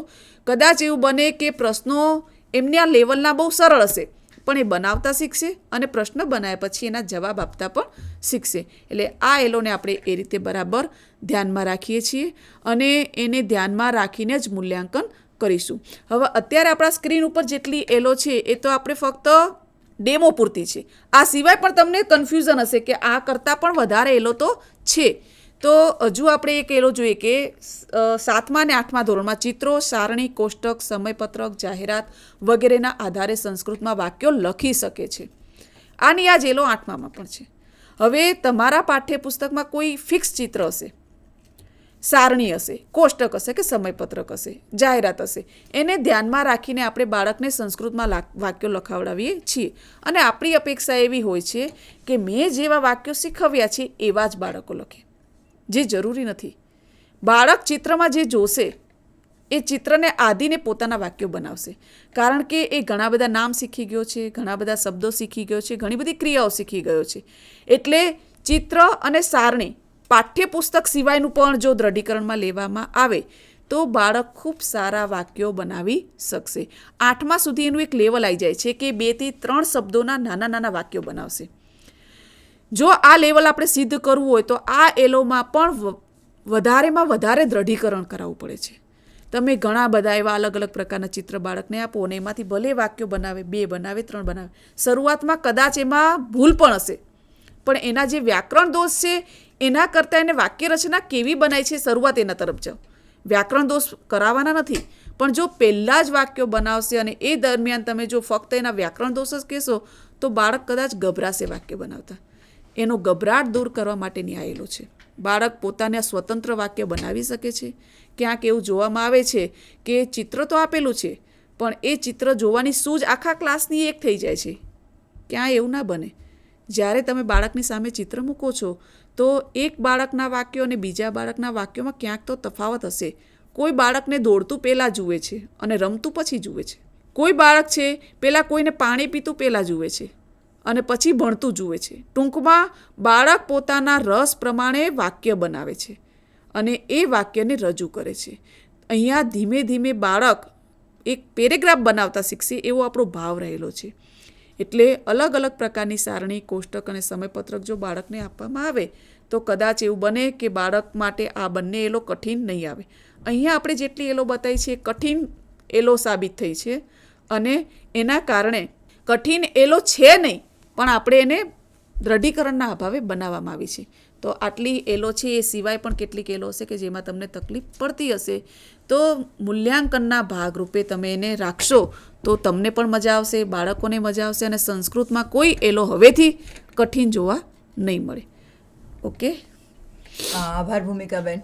કદાચ એવું બને કે પ્રશ્નો એમને આ લેવલના બહુ સરળ હશે, પણ એ બનાવતા શીખશે અને પ્રશ્ન બનાવ્યા પછી એના જવાબ આપતા પણ શીખશે. એટલે આ એલોને આપણે એ રીતે બરાબર ધ્યાનમાં રાખીએ છીએ અને એને ધ્યાનમાં રાખીને જ મૂલ્યાંકન કરીશું. હવે અત્યારે આપણા સ્ક્રીન ઉપર જેટલી એલો છે એ તો આપણે ફક્ત ડેમો પૂરતી છે. આ સિવાય પણ તમને કન્ફ્યુઝન હશે કે આ કરતાં પણ વધારે એલો તો છે. તો હજુ આપણે એક એલો જોઈએ કે 7મા અને 8મા ધોરણમાં ચિત્રો, સારણી, કોષ્ટક, સમયપત્રક, જાહેરાત વગેરેના આધારે સંસ્કૃતમાં વાક્યો લખી શકે છે. આની આ જ એલો 8મામાં પણ છે. હવે તમારા પાઠ્યપુસ્તકમાં કોઈ ફિક્સ ચિત્ર હશે, સારણી હશે, કોષ્ટક હશે કે સમયપત્રક હશે, જાહેરાત હશે, એને ધ્યાનમાં રાખીને આપણે બાળકને સંસ્કૃતમાં વાક્યો લખાવડાવીએ છીએ. અને આપણી અપેક્ષા એવી હોય છે કે મેં જેવા વાક્યો શીખવ્યા છે એવા જ બાળકો લખે, જે જરૂરી નથી. બાળક ચિત્રમાં જે જોશે એ ચિત્રને આધીને પોતાના વાક્યો બનાવશે, કારણ કે એ ઘણા બધા નામ શીખી ગયો છે, ઘણા બધા શબ્દો શીખી ગયો છે, ઘણી બધી ક્રિયાઓ શીખી ગયો છે. એટલે ચિત્ર અને સારણી પાઠ્યપુસ્તક સિવાયનું પણ જો દ્રઢીકરણમાં લેવામાં આવે તો બાળક ખૂબ સારા વાક્યો બનાવી શકશે. 8મા સુધી એનું એક લેવલ આવી જાય છે કે 2 થી 3 શબ્દોના નાના નાના વાક્યો બનાવશે. જો આ લેવલ આપણે સિદ્ધ કરવું હોય તો આ એલોમાં પણ વધારેમાં વધારે દ્રઢીકરણ કરાવવું પડે છે. તમે ઘણા બધા એવા અલગ અલગ પ્રકારના ચિત્ર બાળકને આપો અને એમાંથી ભલે વાક્યો બનાવે, 2 બનાવે, 3 બનાવે, શરૂઆતમાં કદાચ એમાં ભૂલ પણ હશે, પણ એના જે વ્યાકરણ દોષ છે એના કરતાં એને વાક્ય રચના કેવી બનાય છે શરૂઆત એના તરફ જાઓ. વ્યાકરણ દોષ કરાવવાના નથી, પણ જો પહેલાં જ વાક્યો બનાવશે અને એ દરમિયાન તમે જો ફક્ત એના વ્યાકરણ દોષ જ કહેશો તો બાળક કદાચ ગભરાશે વાક્ય બનાવતા. એનો ગભરાટ દૂર કરવા માટેની આયેલો છે. બાળક પોતાને સ્વતંત્ર વાક્ય બનાવી શકે છે. ક્યાંક એવું જોવામાં આવે છે કે ચિત્ર તો આપેલું છે પણ એ ચિત્ર જોવાની સૂઝ આખા ક્લાસની એક થઈ જાય છે. ક્યાંય એવું ના બને. જ્યારે તમે બાળકની સામે ચિત્ર મૂકો છો તો એક બાળકના વાક્યો અને બીજા બાળકના વાક્યોમાં ક્યાંક તો તફાવત હશે. કોઈ બાળકને દોડતું પહેલાં જુએ છે અને રમતું પછી જુએ છે. કોઈ બાળક છે પહેલાં કોઈને પાણી પીતું પહેલાં જુએ છે અને પછી ભણતું જુએ છે. ટૂંકમાં બાળક પોતાના રસ પ્રમાણે વાક્ય બનાવે છે અને એ વાક્યને રજૂ કરે છે. અહીંયા ધીમે ધીમે બાળક એક પેરેગ્રાફ બનાવતા શીખશે એવો આપણો ભાવ રહેલો છે. એટલે અલગ અલગ પ્રકારની સારણી, કોષ્ટક અને સમયપત્રક જો બાળકને આપવામાં આવે તો કદાચ એવું બને કે બાળક માટે આ બંને એલો કઠિન નહીં આવે. અહીંયા આપણે જેટલી એલો બતાવી છે કઠિન એલો સાબિત થઈ છે અને એના કારણે કઠિન એલો છે નહીં, પણ આપણે એને દ્રઢીકરણના અભાવે બનાવવામાં આવી છે. તો આટલી એલો છે એ સિવાય પણ કેટલીક એલો હશે કે જેમાં તમને તકલીફ પડતી હશે, તો મૂલ્યાંકનના ભાગરૂપે તમે એને રાખશો તો તમને પણ મજા આવશે, બાળકોને મજા આવશે અને સંસ્કૃતમાં કોઈ એલો હવેથી કઠિન જોવા નહીં મળે. ઓકે, આભાર ભૂમિકાબેન.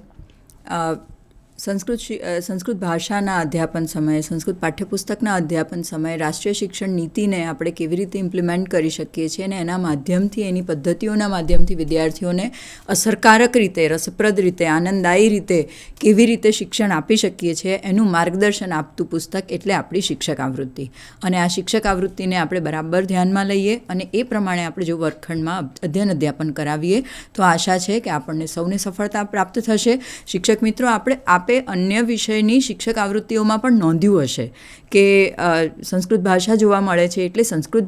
સંસ્કૃત ભાષાના અધ્યાપન સમયે, સંસ્કૃત પાઠ્યપુસ્તકના અધ્યાપન સમયે રાષ્ટ્રીય શિક્ષણ નીતિને આપણે કેવી રીતે ઇમ્પ્લિમેન્ટ કરી શકીએ છીએ અને એના માધ્યમથી, એની પદ્ધતિઓના માધ્યમથી વિદ્યાર્થીઓને અસરકારક રીતે, રસપ્રદ રીતે, આનંદદાયી રીતે કેવી રીતે શિક્ષણ આપી શકીએ છીએ એનું માર્ગદર્શન આપતું પુસ્તક એટલે આપણી શિક્ષક આવૃત્તિ. અને આ શિક્ષક આવૃત્તિને આપણે બરાબર ધ્યાનમાં લઈએ અને એ પ્રમાણે આપણે જો વર્ગખંડમાં અધ્યાપન કરાવીએ તો આશા છે કે આપણને સૌને સફળતા પ્રાપ્ત થશે. શિક્ષક મિત્રો, આપે અન્ય વિષયની શિક્ષક આવૃત્તિઓમાં પણ નોંધ્યું હશે કે સંસ્કૃત ભાષા જોવા મળે છે એટલે સંસ્કૃત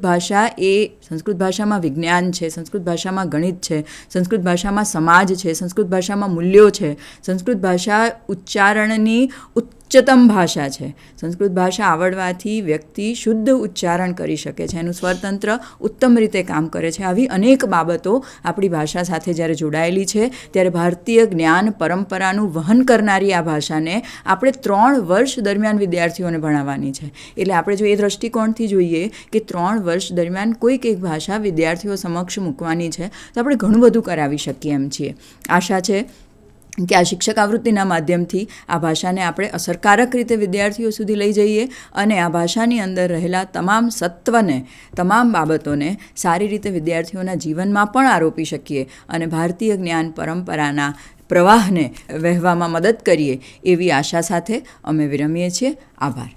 ભાષામાં વિજ્ઞાન છે, સંસ્કૃત ભાષામાં ગણિત છે, સંસ્કૃત ભાષામાં સમાજ છે, સંસ્કૃત ભાષામાં મૂલ્યો છે, સંસ્કૃત ભાષા ઉચ્ચારણની ઉચ્ચતમ ભાષા છે. સંસ્કૃત ભાષા આવડવાથી વ્યક્તિ શુદ્ધ ઉચ્ચારણ કરી શકે છે, એનું સ્વરતંત્ર ઉત્તમ રીતે કામ કરે છે. આવી અનેક બાબતો આપણી ભાષા સાથે જ્યારે જોડાયેલી છે ત્યારે ભારતીય જ્ઞાન પરંપરાનું વહન કરનારી આ ભાષાને આપણે 3 વર્ષ દરમિયાન વિદ્યાર્થીઓને ભણાવવાની છે. એટલે આપણે જો એ દૃષ્ટિકોણથી જોઈએ કે 3 વર્ષ દરમિયાન કોઈક એક ભાષા વિદ્યાર્થીઓ સમક્ષ મૂકવાની છે તો આપણે ઘણું બધું કરાવી શકીએ એમ છીએ. આશા છે કે આ શિક્ષક આવૃત્તિના માધ્યમથી આ ભાષાને આપણે અસરકારક રીતે વિદ્યાર્થીઓ સુધી લઈ જઈએ અને આ ભાષાની અંદર રહેલા તમામ સત્વને, તમામ બાબતોને સારી રીતે વિદ્યાર્થીઓના જીવનમાં પણ આરોપી શકીએ અને ભારતીય જ્ઞાન પરંપરાના પ્રવાહને વહેવામાં મદદ કરીએ એવી આશા સાથે અમે વિરમીએ છીએ. આભાર.